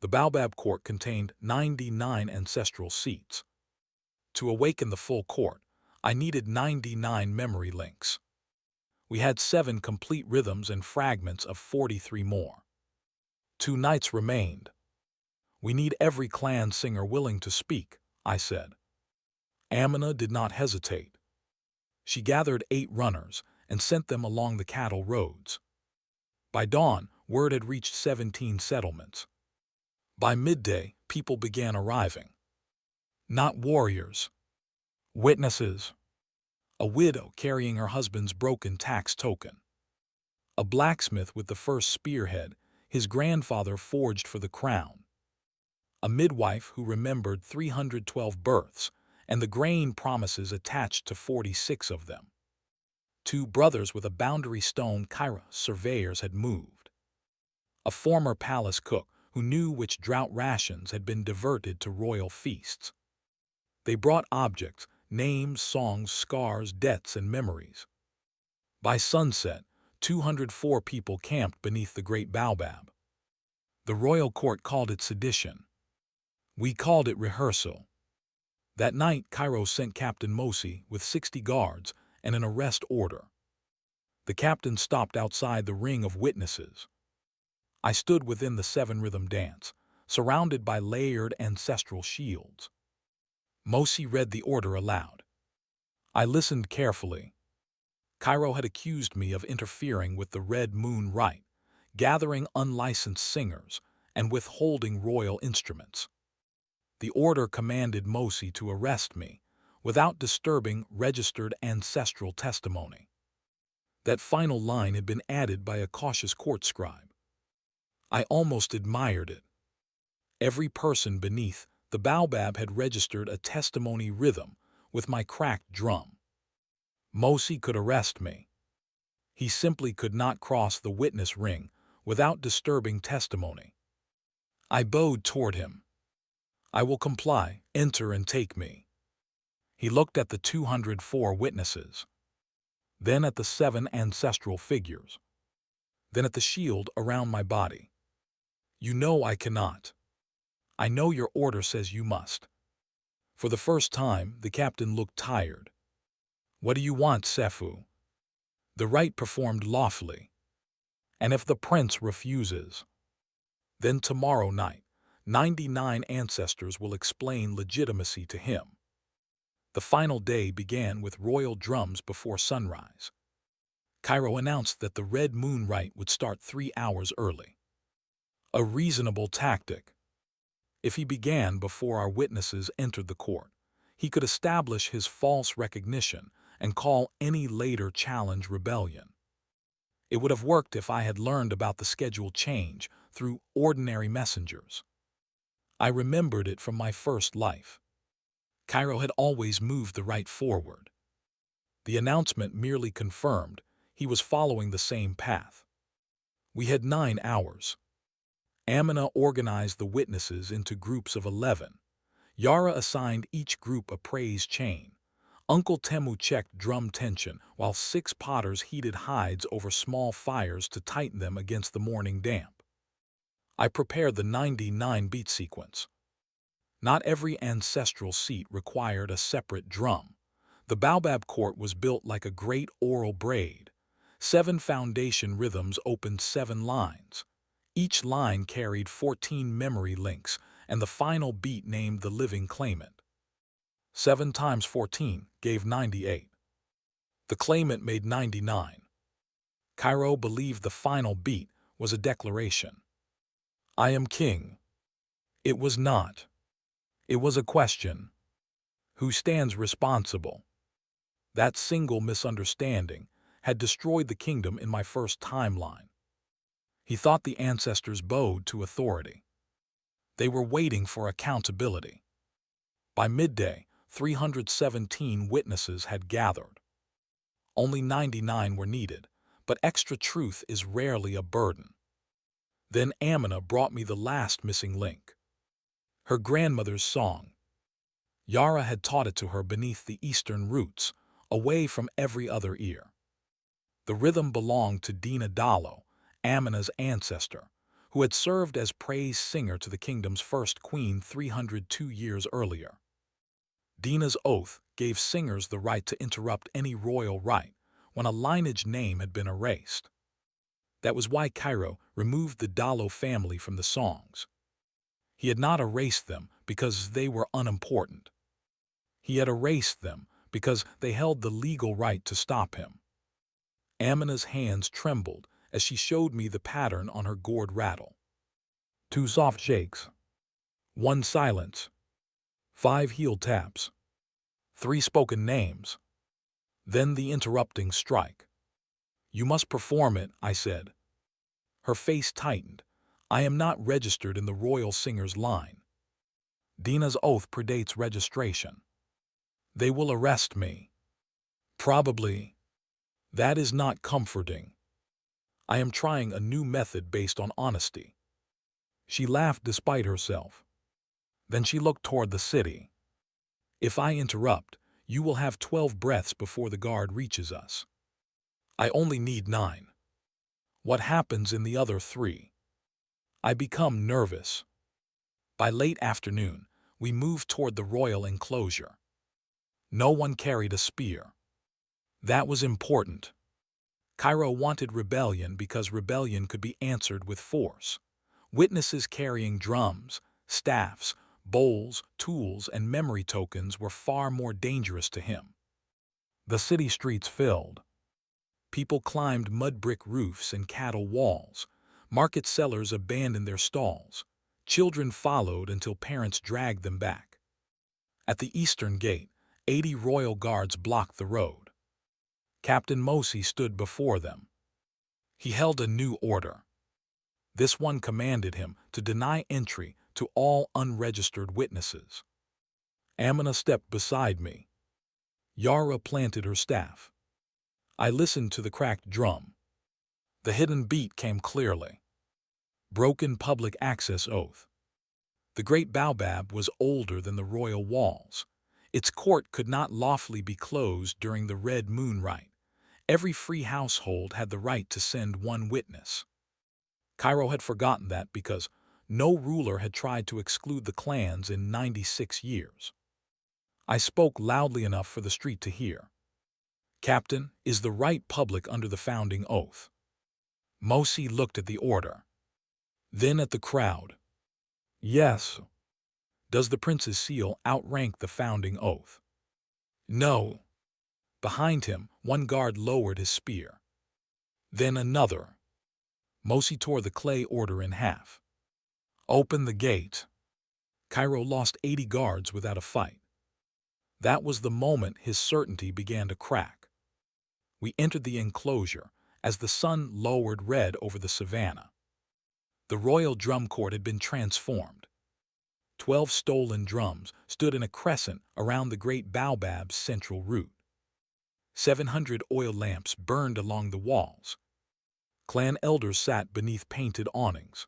The Baobab court contained 99 ancestral seats. To awaken the full court, I needed 99 memory links. We had 7 complete rhythms and fragments of 43 more. 2 nights remained. We need every clan singer willing to speak, I said. Amina did not hesitate. She gathered 8 runners and sent them along the cattle roads. By dawn, word had reached 17 settlements. By midday, people began arriving. Not warriors. Witnesses. A widow carrying her husband's broken tax token. A blacksmith with the first spearhead his grandfather forged for the crown. A midwife who remembered 312 births and the grain promises attached to 46 of them. 2 brothers with a boundary stone Kairo surveyors had moved. A former palace cook who knew which drought rations had been diverted to royal feasts. They brought objects, names, songs, scars, debts, and memories. By sunset, 204 people camped beneath the Great Baobab. The royal court called it sedition. We called it rehearsal. That night, Cairo sent Captain Mosi with 60 guards and an arrest order. The captain stopped outside the ring of witnesses. I stood within the 7-rhythm dance, surrounded by layered ancestral shields. Mosi read the order aloud. I listened carefully. Cairo had accused me of interfering with the Red Moon Rite, gathering unlicensed singers, and withholding royal instruments. The order commanded Mosi to arrest me without disturbing registered ancestral testimony. That final line had been added by a cautious court scribe. I almost admired it. Every person beneath the baobab had registered a testimony rhythm with my cracked drum. Mosi could arrest me. He simply could not cross the witness ring without disturbing testimony. I bowed toward him. I will comply, enter and take me. He looked at the 204 witnesses, then at the 7 ancestral figures, then at the shield around my body. You know I cannot. I know your order says you must. For the first time, the captain looked tired. What do you want, Sefu? The rite performed lawfully. And if the prince refuses, then tomorrow night, 99 ancestors will explain legitimacy to him. The final day began with royal drums before sunrise. Cairo announced that the Red Moon Rite would start 3 hours early. A reasonable tactic. If he began before our witnesses entered the court, he could establish his false recognition and call any later challenge rebellion. It would have worked if I had learned about the schedule change through ordinary messengers. I remembered it from my first life. Cairo had always moved the rite forward. The announcement merely confirmed he was following the same path. We had 9 hours. Amina organized the witnesses into groups of 11. Yara assigned each group a praise chain. Uncle Temu checked drum tension while 6 potters heated hides over small fires to tighten them against the morning damp. I prepared the 99-beat sequence. Not every ancestral seat required a separate drum. The baobab court was built like a great oral braid. 7 foundation rhythms opened 7 lines. Each line carried 14 memory links, and the final beat named the living claimant. 7 times 14 gave 98. The claimant made 99. Cairo believed the final beat was a declaration. I am king. It was not. It was a question. Who stands responsible? That single misunderstanding had destroyed the kingdom in my first timeline. He thought the ancestors bowed to authority. They were waiting for accountability. By midday, 317 witnesses had gathered. Only 99 were needed, but extra truth is rarely a burden. Then Amina brought me the last missing link. Her grandmother's song. Yara had taught it to her beneath the eastern roots, away from every other ear. The rhythm belonged to Dina Dalo, Amina's ancestor, who had served as praise singer to the kingdom's first queen 302 years earlier. Dina's oath gave singers the right to interrupt any royal rite when a lineage name had been erased. That was why Cairo removed the Dalo family from the songs. He had not erased them because they were unimportant. He had erased them because they held the legal right to stop him. Amina's hands trembled as she showed me the pattern on her gourd rattle. 2 soft shakes. 1 silence. 5 heel taps. 3 spoken names. Then the interrupting strike. You must perform it, I said. Her face tightened. I am not registered in the royal singer's line. Dina's oath predates registration. They will arrest me. Probably. That is not comforting. I am trying a new method based on honesty. She laughed despite herself. Then she looked toward the city. If I interrupt, you will have 12 breaths before the guard reaches us. I only need 9. What happens in the other 3? I become nervous. By late afternoon, we moved toward the royal enclosure. No one carried a spear. That was important. Kairo wanted rebellion because rebellion could be answered with force. Witnesses carrying drums, staffs, bowls, tools, and memory tokens were far more dangerous to him. The city streets filled. People climbed mud brick roofs and cattle walls. Market sellers abandoned their stalls. Children followed until parents dragged them back. At the eastern gate, 80 royal guards blocked the road. Captain Mosi stood before them. He held a new order. This one commanded him to deny entry to all unregistered witnesses. Amina stepped beside me. Yara planted her staff. I listened to the cracked drum. The hidden beat came clearly. Broken public access oath. The Great Baobab was older than the royal walls. Its court could not lawfully be closed during the Red Moon Rite. Every free household had the right to send one witness. Kairo had forgotten that because no ruler had tried to exclude the clans in 96 years. I spoke loudly enough for the street to hear. Captain, is the right public under the founding oath? Mosi looked at the order. Then at the crowd. Yes. Does the prince's seal outrank the founding oath? No. Behind him, one guard lowered his spear. Then another. Mosi tore the clay order in half. Open the gate. Kairo lost 80 guards without a fight. That was the moment his certainty began to crack. We entered the enclosure as the sun lowered red over the savannah. The royal drum court had been transformed. 12 stolen drums stood in a crescent around the Great Baobab's central root. 700 oil lamps burned along the walls. Clan elders sat beneath painted awnings.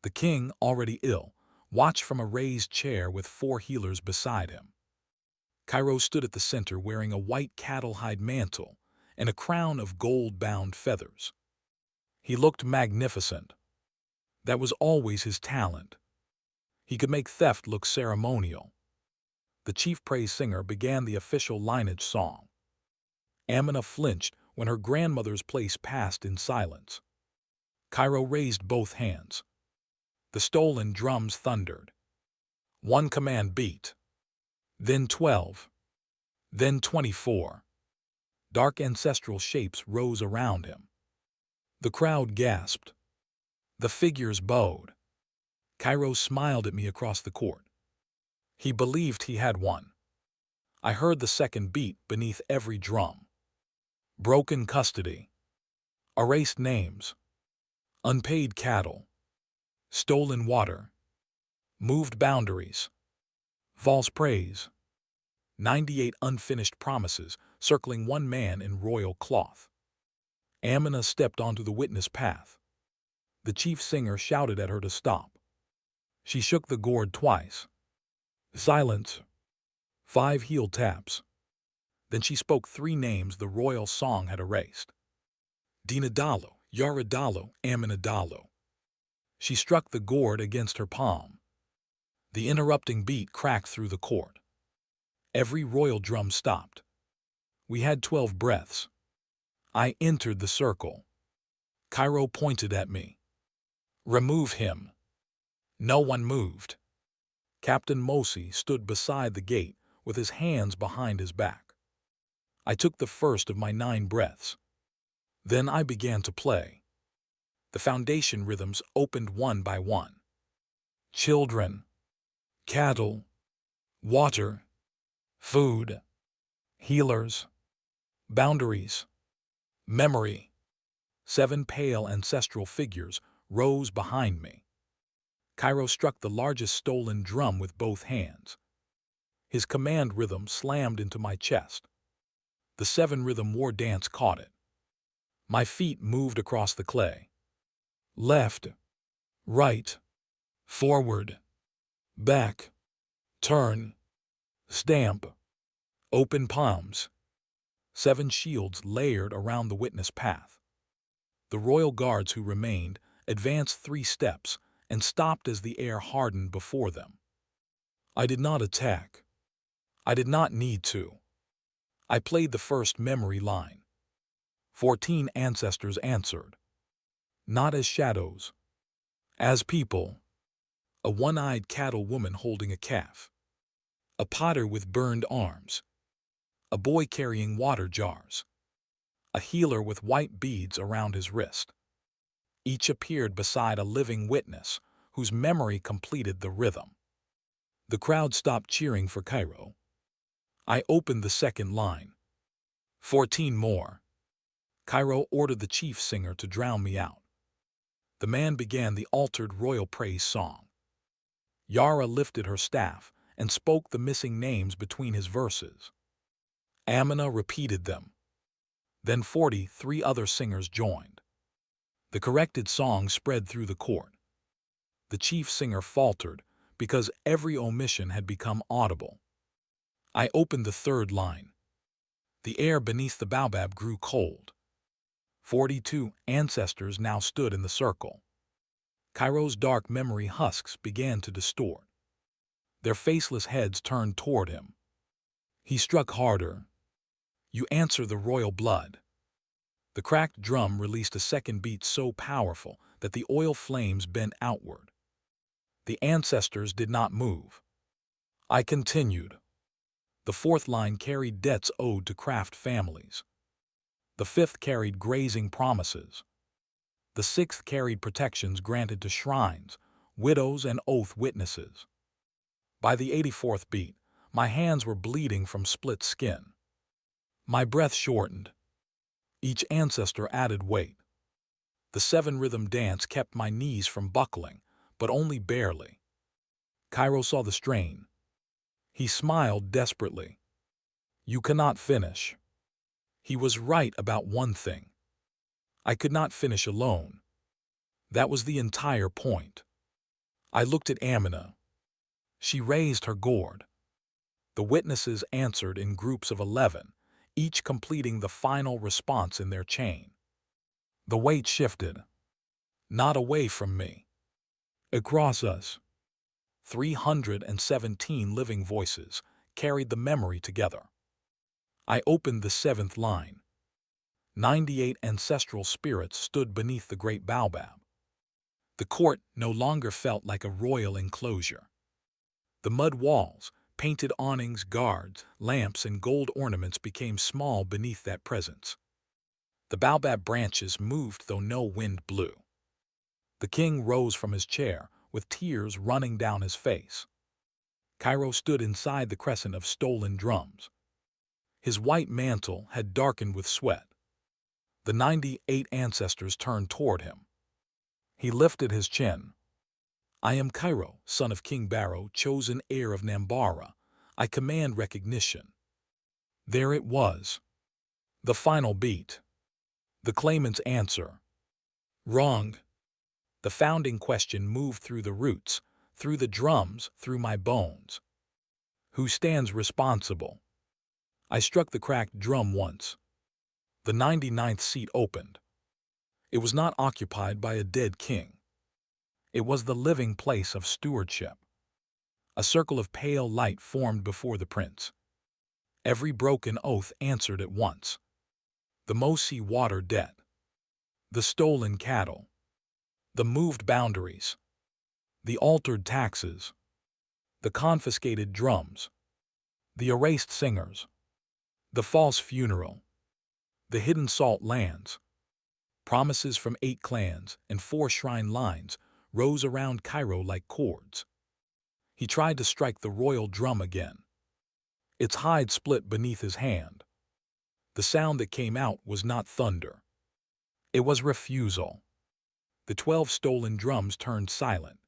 The king, already ill, watched from a raised chair with 4 healers beside him. Kairo stood at the center wearing a white cattle-hide mantle and a crown of gold-bound feathers. He looked magnificent. That was always his talent. He could make theft look ceremonial. The chief praise singer began the official lineage song. Amina flinched when her grandmother's place passed in silence. Kairo raised both hands. The stolen drums thundered. One command beat. Then 12. Then 24. Dark ancestral shapes rose around him. The crowd gasped. The figures bowed. Kairo smiled at me across the court. He believed he had won. I heard the second beat beneath every drum. Broken custody. Erased names. Unpaid cattle. Stolen water. Moved boundaries. False praise. 98 unfinished promises circling one man in royal cloth. Amina stepped onto the witness path. The chief singer shouted at her to stop. She shook the gourd twice. Silence. 5 heel taps. Then she spoke 3 names the royal song had erased. Dinadalo, Yaradalo, Aminadalo. She struck the gourd against her palm. The interrupting beat cracked through the court. Every royal drum stopped. We had 12 breaths. I entered the circle. Kairo pointed at me. Remove him. No one moved. Captain Mosi stood beside the gate with his hands behind his back. I took the first of my 9 breaths. Then I began to play. The foundation rhythms opened one by one. Children, cattle, water, food, healers, boundaries, memory. 7 pale ancestral figures rose behind me. Kairo struck the largest stolen drum with both hands. His command rhythm slammed into my chest. The 7-rhythm war dance caught it. My feet moved across the clay. Left, right, forward, back, turn, stamp, open palms. 7 shields layered around the witness path. The royal guards who remained advanced 3 steps, and stopped as the air hardened before them. I did not attack. I did not need to. I played the first memory line. 14 ancestors answered. Not as shadows. As people. A one-eyed cattle woman holding a calf. A potter with burned arms. A boy carrying water jars. A healer with white beads around his wrist. Each appeared beside a living witness, whose memory completed the rhythm. The crowd stopped cheering for Kairo. I opened the second line. 14 more. Kairo ordered the chief singer to drown me out. The man began the altered royal praise song. Yara lifted her staff and spoke the missing names between his verses. Amina repeated them. Then 43 other singers joined. The corrected song spread through the court. The chief singer faltered because every omission had become audible. I opened the third line. The air beneath the baobab grew cold. 42 ancestors now stood in the circle. Kairo's dark memory husks began to distort. Their faceless heads turned toward him. He struck harder. You answer the royal blood. The cracked drum released a second beat so powerful that the oil flames bent outward. The ancestors did not move. I continued. The fourth line carried debts owed to craft families. The fifth carried grazing promises. The sixth carried protections granted to shrines, widows, and oath witnesses. By the 84th beat, my hands were bleeding from split skin. My breath shortened. Each ancestor added weight. The 7-rhythm dance kept my knees from buckling, but only barely. Kairo saw the strain. He smiled desperately. You cannot finish. He was right about one thing. I could not finish alone. That was the entire point. I looked at Amina. She raised her gourd. The witnesses answered in groups of 11, each completing the final response in their chain. The weight shifted. Not away from me. Across us. 317 living voices carried the memory together. I opened the 7th line. 98 ancestral spirits stood beneath the Great Baobab. The court no longer felt like a royal enclosure. The mud walls, painted awnings, guards, lamps, and gold ornaments became small beneath that presence. The baobab branches moved though no wind blew. The king rose from his chair, with tears running down his face. Kairo stood inside the crescent of stolen drums. His white mantle had darkened with sweat. The 98 ancestors turned toward him. He lifted his chin. I am Kairo, son of King Barrow, chosen heir of Nambara. I command recognition. There it was. The final beat. The claimant's answer. Wrong. The founding question moved through the roots, through the drums, through my bones. Who stands responsible? I struck the cracked drum once. The 99th seat opened. It was not occupied by a dead king. It was the living place of stewardship. A circle of pale light formed before the prince. Every broken oath answered at once. The Mosi water debt. The stolen cattle. The moved boundaries. The altered taxes. The confiscated drums. The erased singers. The false funeral. The hidden salt lands. Promises from 8 clans and 4 shrine lines rose around Kairo like cords. He tried to strike the royal drum again. Its hide split beneath his hand. The sound that came out was not thunder. It was refusal. The 12 stolen drums turned silent.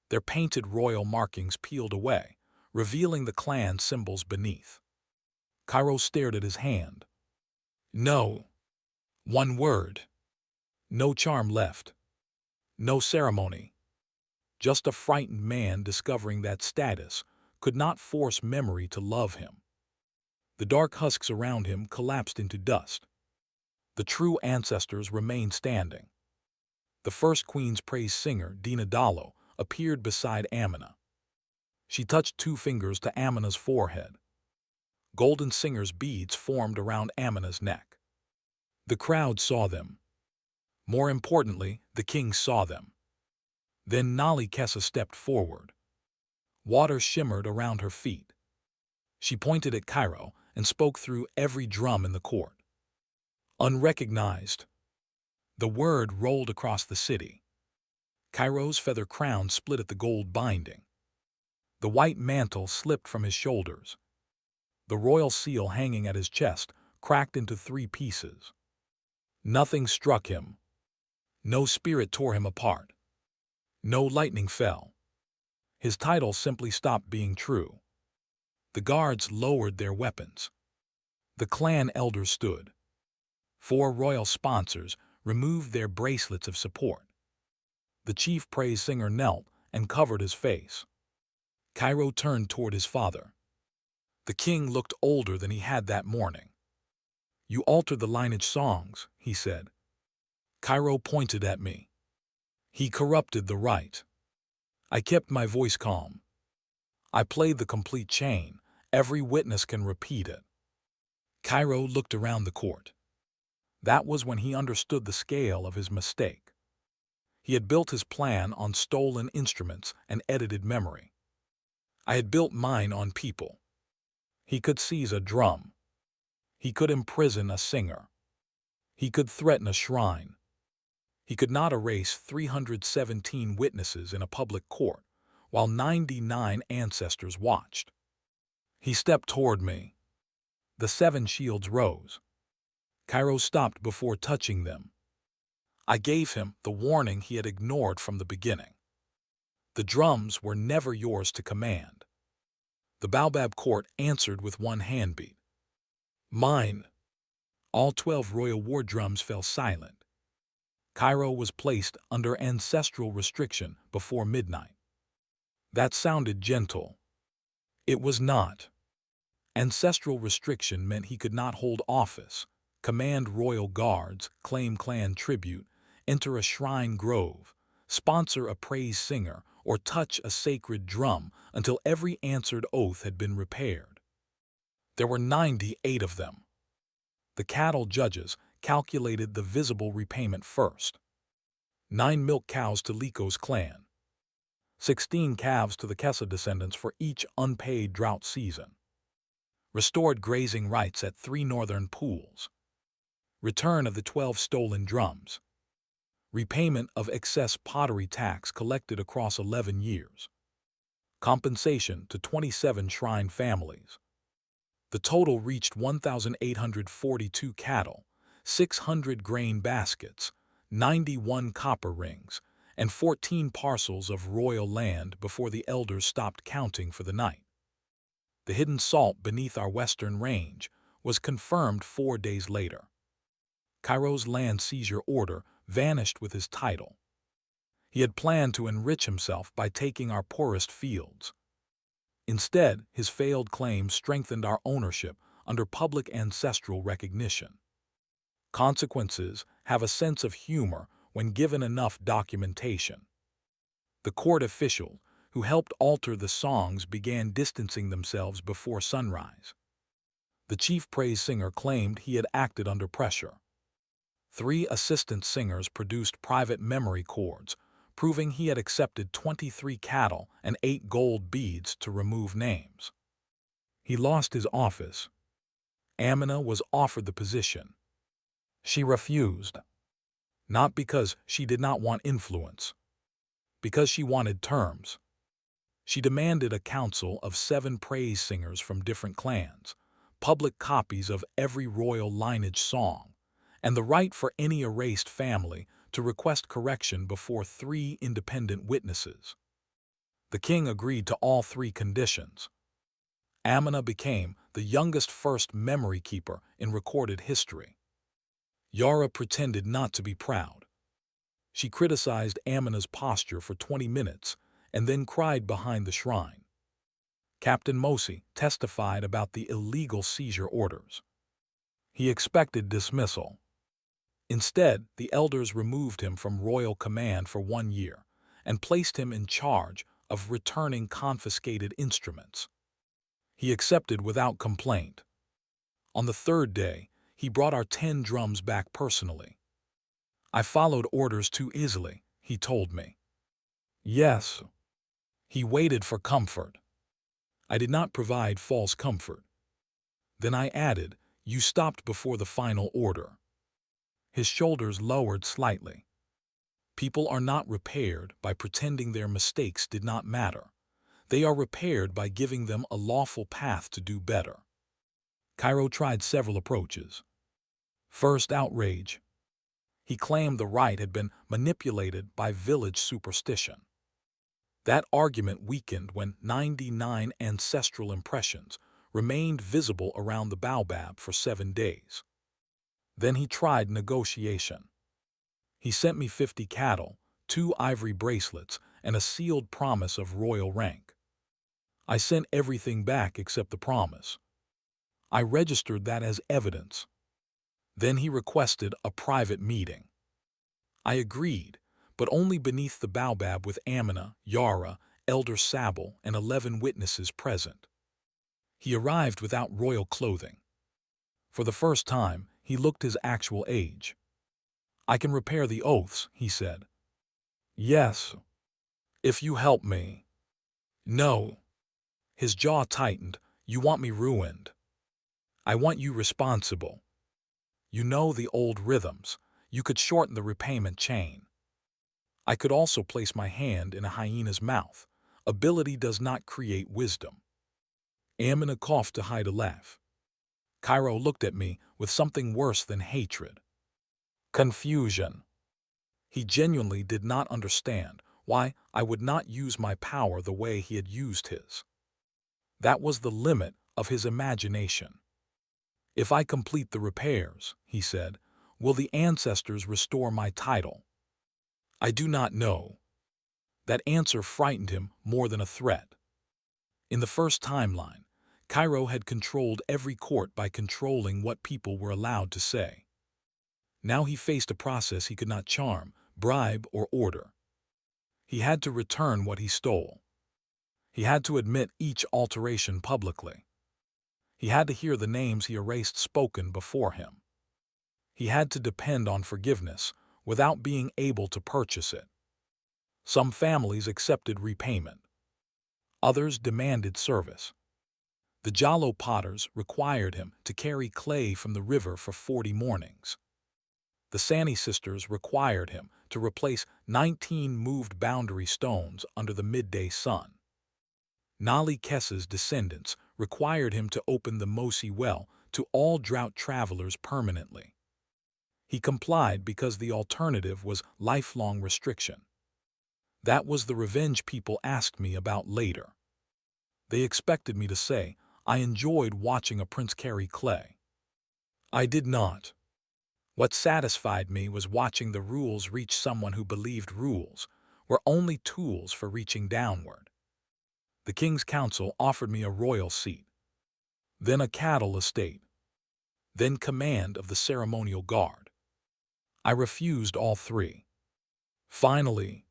Their painted royal markings peeled away, revealing the clan symbols beneath. Kairo stared at his hand. No. One word. No charm left. No ceremony. Just a frightened man discovering that status could not force memory to love him. The dark husks around him collapsed into dust. The true ancestors remained standing. The first Queen's Praise singer, Dina Dalo, appeared beside Amina. She touched 2 fingers to Amina's forehead. Golden singer's beads formed around Amina's neck. The crowd saw them. More importantly, the king saw them. Then Nali Kessa stepped forward. Water shimmered around her feet. She pointed at Kairo and spoke through every drum in the court. Unrecognized. The word rolled across the city. Kairo's feather crown split at the gold binding. The white mantle slipped from his shoulders. The royal seal hanging at his chest cracked into 3 pieces. Nothing struck him. No spirit tore him apart. No lightning fell. His title simply stopped being true. The guards lowered their weapons. The clan elders stood. 4 royal sponsors removed their bracelets of support. The chief praise singer knelt and covered his face. Kairo turned toward his father. The king looked older than he had that morning. "You altered the lineage songs," he said. Kairo pointed at me. "He corrupted the rite." I kept my voice calm. "I played the complete chain. Every witness can repeat it." Kairo looked around the court. That was when he understood the scale of his mistake. He had built his plan on stolen instruments and edited memory. I had built mine on people. He could seize a drum. He could imprison a singer. He could threaten a shrine. He could not erase 317 witnesses in a public court while 99 ancestors watched. He stepped toward me. The 7 shields rose. Kairo stopped before touching them. I gave him the warning he had ignored from the beginning. The drums were never yours to command. The Baobab court answered with one handbeat. Mine. All 12 royal war drums fell silent. Kairo was placed under ancestral restriction before midnight. That sounded gentle. It was not. Ancestral restriction meant he could not hold office, command royal guards, claim clan tribute, enter a shrine grove, sponsor a praise singer, or touch a sacred drum until every answered oath had been repaired. There were 98 of them. The cattle judges calculated the visible repayment first. 9 milk cows to Liko's clan. 16 calves to the Kessa descendants for each unpaid drought season. Restored grazing rights at 3 northern pools. Return of the 12 stolen drums. Repayment of excess pottery tax collected across 11 years. Compensation to 27 shrine families. The total reached 1,842 cattle, 600 grain baskets, 91 copper rings, and 14 parcels of royal land before the elders stopped counting for the night. The hidden salt beneath our western range was confirmed 4 days later. Kairo's land seizure order vanished with his title. He had planned to enrich himself by taking our poorest fields. Instead, his failed claim strengthened our ownership under public ancestral recognition. Consequences have a sense of humor when given enough documentation. The court official who helped alter the songs began distancing themselves before sunrise. The chief praise singer claimed he had acted under pressure. 3 assistant singers produced private memory cords, proving he had accepted 23 cattle and 8 gold beads to remove names. He lost his office. Amina was offered the position. She refused. Not because she did not want influence. Because she wanted terms. She demanded a council of 7 praise singers from different clans, public copies of every royal lineage song, and the right for any erased family to request correction before 3 independent witnesses. The king agreed to all 3 conditions. Amina became the youngest first memory keeper in recorded history. Yara pretended not to be proud. She criticized Amina's posture for 20 minutes and then cried behind the shrine. Captain Mosi testified about the illegal seizure orders. He expected dismissal. Instead, the elders removed him from royal command for 1 year and placed him in charge of returning confiscated instruments. He accepted without complaint. On the third day, he brought our 10 drums back personally. "I followed orders too easily," he told me. Yes. He waited for comfort. I did not provide false comfort. Then I added, "You stopped before the final order." His shoulders lowered slightly. People are not repaired by pretending their mistakes did not matter. They are repaired by giving them a lawful path to do better. Kairo tried several approaches. First, outrage. He claimed the rite had been manipulated by village superstition. That argument weakened when 99 ancestral impressions remained visible around the Baobab for 7 days. Then he tried negotiation. He sent me 50 cattle, 2 ivory bracelets, and a sealed promise of royal rank. I sent everything back except the promise. I registered that as evidence. Then he requested a private meeting. I agreed, but only beneath the Baobab with Amina, Yara, Elder Sabal, and 11 witnesses present. He arrived without royal clothing. For the first time, he looked his actual age. "I can repair the oaths," he said. "Yes. If you help me." "No." His jaw tightened. "You want me ruined. I want you responsible. You know the old rhythms. You could shorten the repayment chain. I could also place my hand in a hyena's mouth. Ability does not create wisdom." Amina coughed to hide a laugh. Kairo looked at me with something worse than hatred. Confusion. He genuinely did not understand why I would not use my power the way he had used his. That was the limit of his imagination. "If I complete the repairs," he said, "will the ancestors restore my title?" "I do not know." That answer frightened him more than a threat. In the first timeline, Kairo had controlled every court by controlling what people were allowed to say. Now he faced a process he could not charm, bribe, or order. He had to return what he stole. He had to admit each alteration publicly. He had to hear the names he erased spoken before him. He had to depend on forgiveness without being able to purchase it. Some families accepted repayment. Others demanded service. The Jalo potters required him to carry clay from the river for 40 mornings. The Sani sisters required him to replace 19 moved boundary stones under the midday sun. Nali Kessa's descendants required him to open the Mosi well to all drought travelers permanently. He complied because the alternative was lifelong restriction. That was the revenge people asked me about later. They expected me to say, "I enjoyed watching a prince carry clay." I did not. What satisfied me was watching the rules reach someone who believed rules were only tools for reaching downward. The King's Council offered me a royal seat, then a cattle estate, then command of the ceremonial guard. I refused all 3. Finally,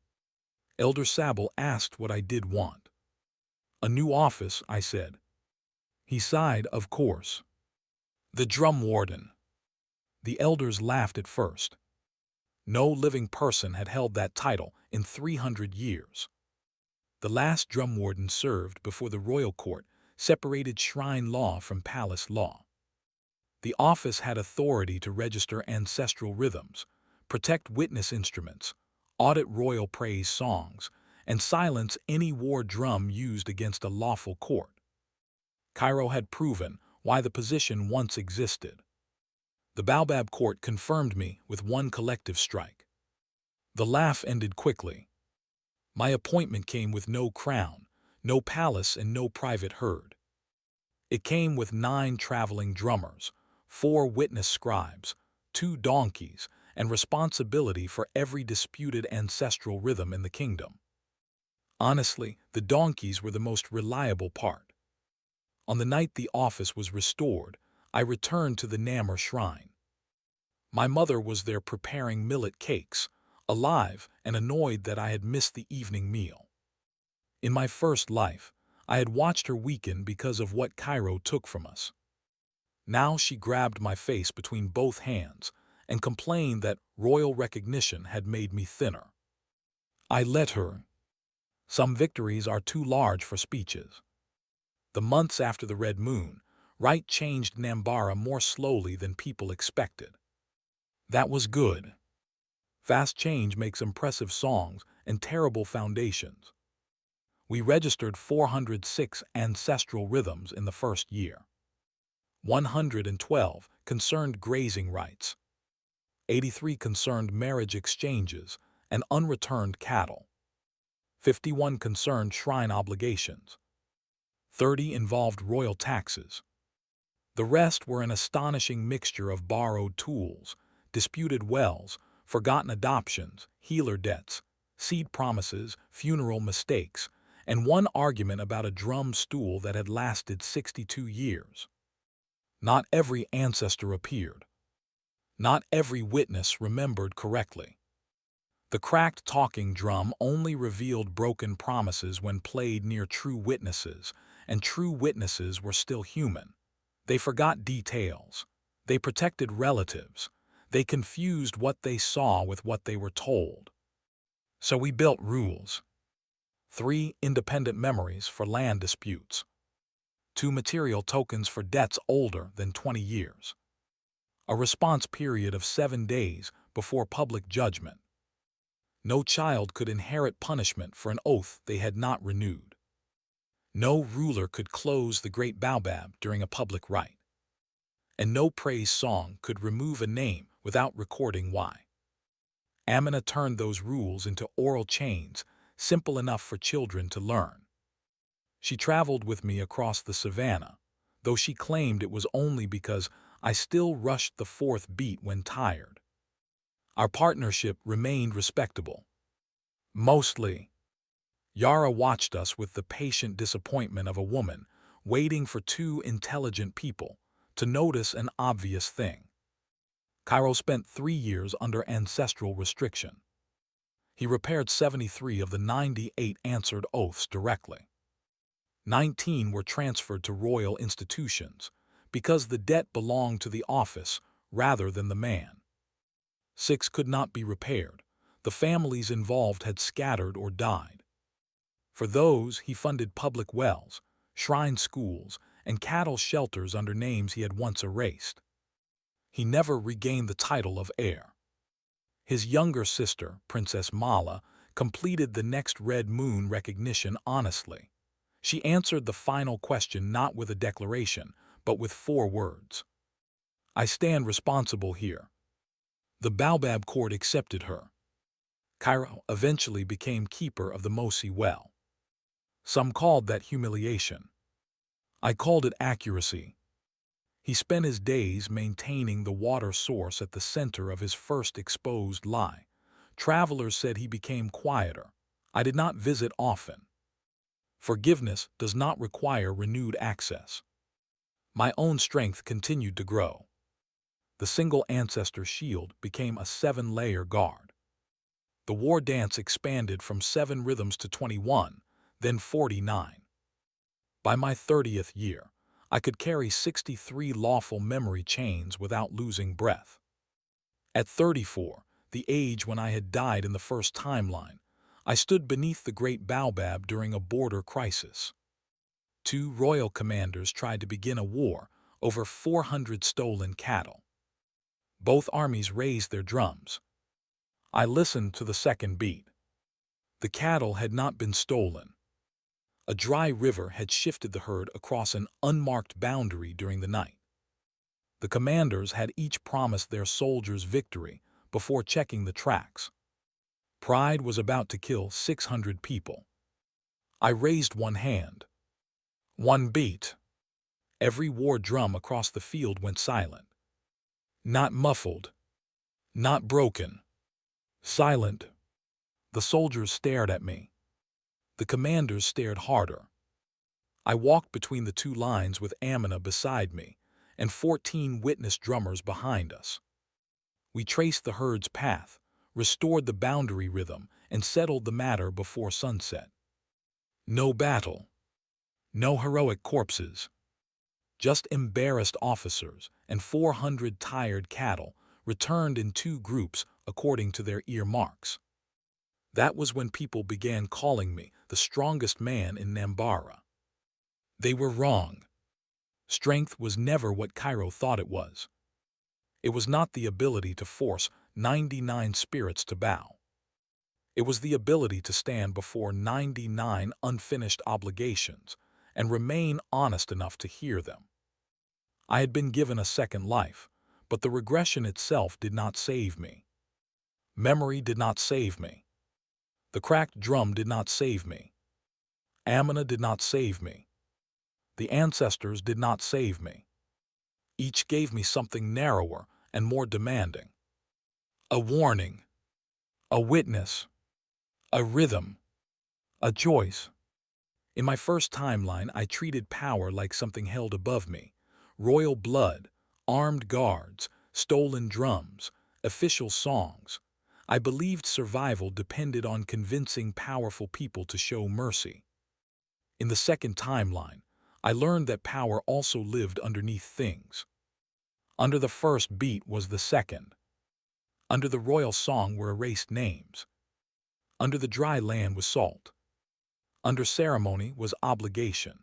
Elder Sabal asked what I did want. "A new office," I said. He sighed, "Of course. The drum warden." The elders laughed at first. No living person had held that title in 300 years. The last drum warden served before the royal court separated shrine law from palace law. The office had authority to register ancestral rhythms, protect witness instruments, audit royal praise songs, and silence any war drum used against a lawful court. Kairo had proven why the position once existed. The Baobab court confirmed me with one collective strike. The laugh ended quickly. My appointment came with no crown, no palace, and no private herd. It came with 9 traveling drummers, 4 witness scribes, 2 donkeys, and responsibility for every disputed ancestral rhythm in the kingdom. Honestly, the donkeys were the most reliable part. On the night the office was restored, I returned to the Namar shrine. My mother was there preparing millet cakes, alive and annoyed that I had missed the evening meal. In my first life, I had watched her weaken because of what Cairo took from us. Now she grabbed my face between both hands and complained that royal recognition had made me thinner. I let her. Some victories are too large for speeches. The months after the Red Moon, Rite changed Nambara more slowly than people expected. That was good. Fast change makes impressive songs and terrible foundations. We registered 406 ancestral rhythms in the first year. 112 concerned grazing rights. 83 concerned marriage exchanges and unreturned cattle. 51 concerned shrine obligations. 30 involved royal taxes. The rest were an astonishing mixture of borrowed tools, disputed wells, forgotten adoptions, healer debts, seed promises, funeral mistakes, and one argument about a drum stool that had lasted 62 years. Not every ancestor appeared. Not every witness remembered correctly. The cracked talking drum only revealed broken promises when played near true witnesses, and true witnesses were still human. They forgot details. They protected relatives. They confused what they saw with what they were told. So we built rules. 3 independent memories for land disputes. 2 material tokens for debts older than 20 years. A response period of 7 days before public judgment. No child could inherit punishment for an oath they had not renewed. No ruler could close the Great Baobab during a public rite. And no praise song could remove a name without recording why. Amina turned those rules into oral chains, simple enough for children to learn. She traveled with me across the savannah, though she claimed it was only because I still rushed the 4th beat when tired. Our partnership remained respectable. Mostly. Yara watched us with the patient disappointment of a woman waiting for 2 intelligent people to notice an obvious thing. Cairo spent 3 years under ancestral restriction. He repaired 73 of the 98 answered oaths directly. 19 were transferred to royal institutions because the debt belonged to the office rather than the man. 6 could not be repaired. The families involved had scattered or died. For those, he funded public wells, shrine schools, and cattle shelters under names he had once erased. He never regained the title of heir. His younger sister, Princess Mala, completed the next Red Moon recognition honestly. She answered the final question not with a declaration, but with 4 words. I stand responsible here. The Baobab court accepted her. Cairo eventually became keeper of the Mosi well. Some called that humiliation. I called it accuracy. He spent his days maintaining the water source at the center of his first exposed lie. Travelers said he became quieter. I did not visit often. Forgiveness does not require renewed access. My own strength continued to grow. The single ancestor shield became a 7-layer guard. The war dance expanded from 7 rhythms to 21, then 49. By my 30th year, I could carry 63 lawful memory chains without losing breath. At 34, the age when I had died in the first timeline, I stood beneath the Great Baobab during a border crisis. 2 royal commanders tried to begin a war over 400 stolen cattle. Both armies raised their drums. I listened to the second beat. The cattle had not been stolen. A dry river had shifted the herd across an unmarked boundary during the night. The commanders had each promised their soldiers victory before checking the tracks. Pride was about to kill 600 people. I raised one hand. One beat. Every war drum across the field went silent. Not muffled. Not broken. Silent. The soldiers stared at me. The commanders stared harder. I walked between the 2 lines with Amina beside me and 14 witness drummers behind us. We traced the herd's path, restored the boundary rhythm, and settled the matter before sunset. No battle. No heroic corpses. Just embarrassed officers and 400 tired cattle returned in two groups according to their earmarks. That was when people began calling me the strongest man in Nambara. They were wrong. Strength was never what Kairo thought it was. It was not the ability to force 99 spirits to bow. It was the ability to stand before 99 unfinished obligations and remain honest enough to hear them. I had been given a second life, but the regression itself did not save me. Memory did not save me. The cracked drum did not save me. Amina did not save me. The ancestors did not save me. Each gave me something narrower and more demanding. A warning, a witness, a rhythm, a choice. In my first timeline, I treated power like something held above me. Royal blood, armed guards, stolen drums, official songs. I believed survival depended on convincing powerful people to show mercy. In the second timeline, I learned that power also lived underneath things. Under the first beat was the second. Under the royal song were erased names. Under the dry land was salt. Under ceremony was obligation.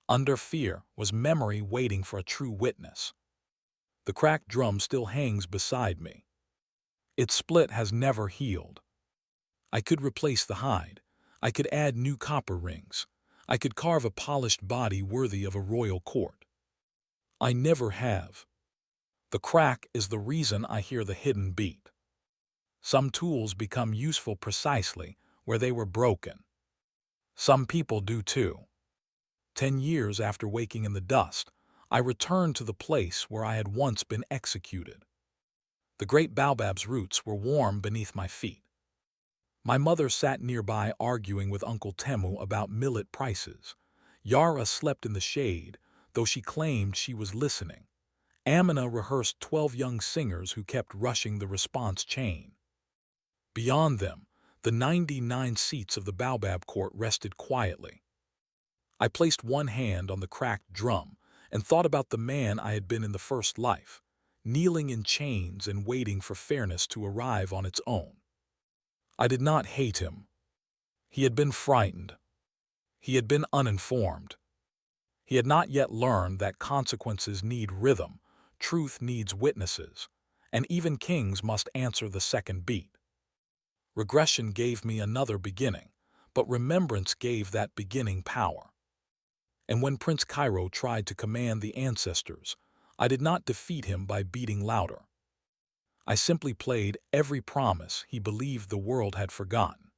Under fear was memory waiting for a true witness. The cracked drum still hangs beside me. Its split has never healed. I could replace the hide. I could add new copper rings. I could carve a polished body worthy of a royal court. I never have. The crack is the reason I hear the hidden beat. Some tools become useful precisely where they were broken. Some people do too. 10 years after waking in the dust, I returned to the place where I had once been executed. The Great Baobab's roots were warm beneath my feet. My mother sat nearby arguing with Uncle Temu about millet prices. Yara slept in the shade, though she claimed she was listening. Amina rehearsed 12 young singers who kept rushing the response chain. Beyond them, the 99 seats of the Baobab court rested quietly. I placed one hand on the cracked drum and thought about the man I had been in the first life, kneeling in chains and waiting for fairness to arrive on its own. I did not hate him. He had been frightened. He had been uninformed. He had not yet learned that consequences need rhythm, truth needs witnesses, and even kings must answer the second beat. Regression gave me another beginning, but remembrance gave that beginning power. And when Prince Kairo tried to command the ancestors, I did not defeat him by beating louder. I simply played every promise he believed the world had forgotten.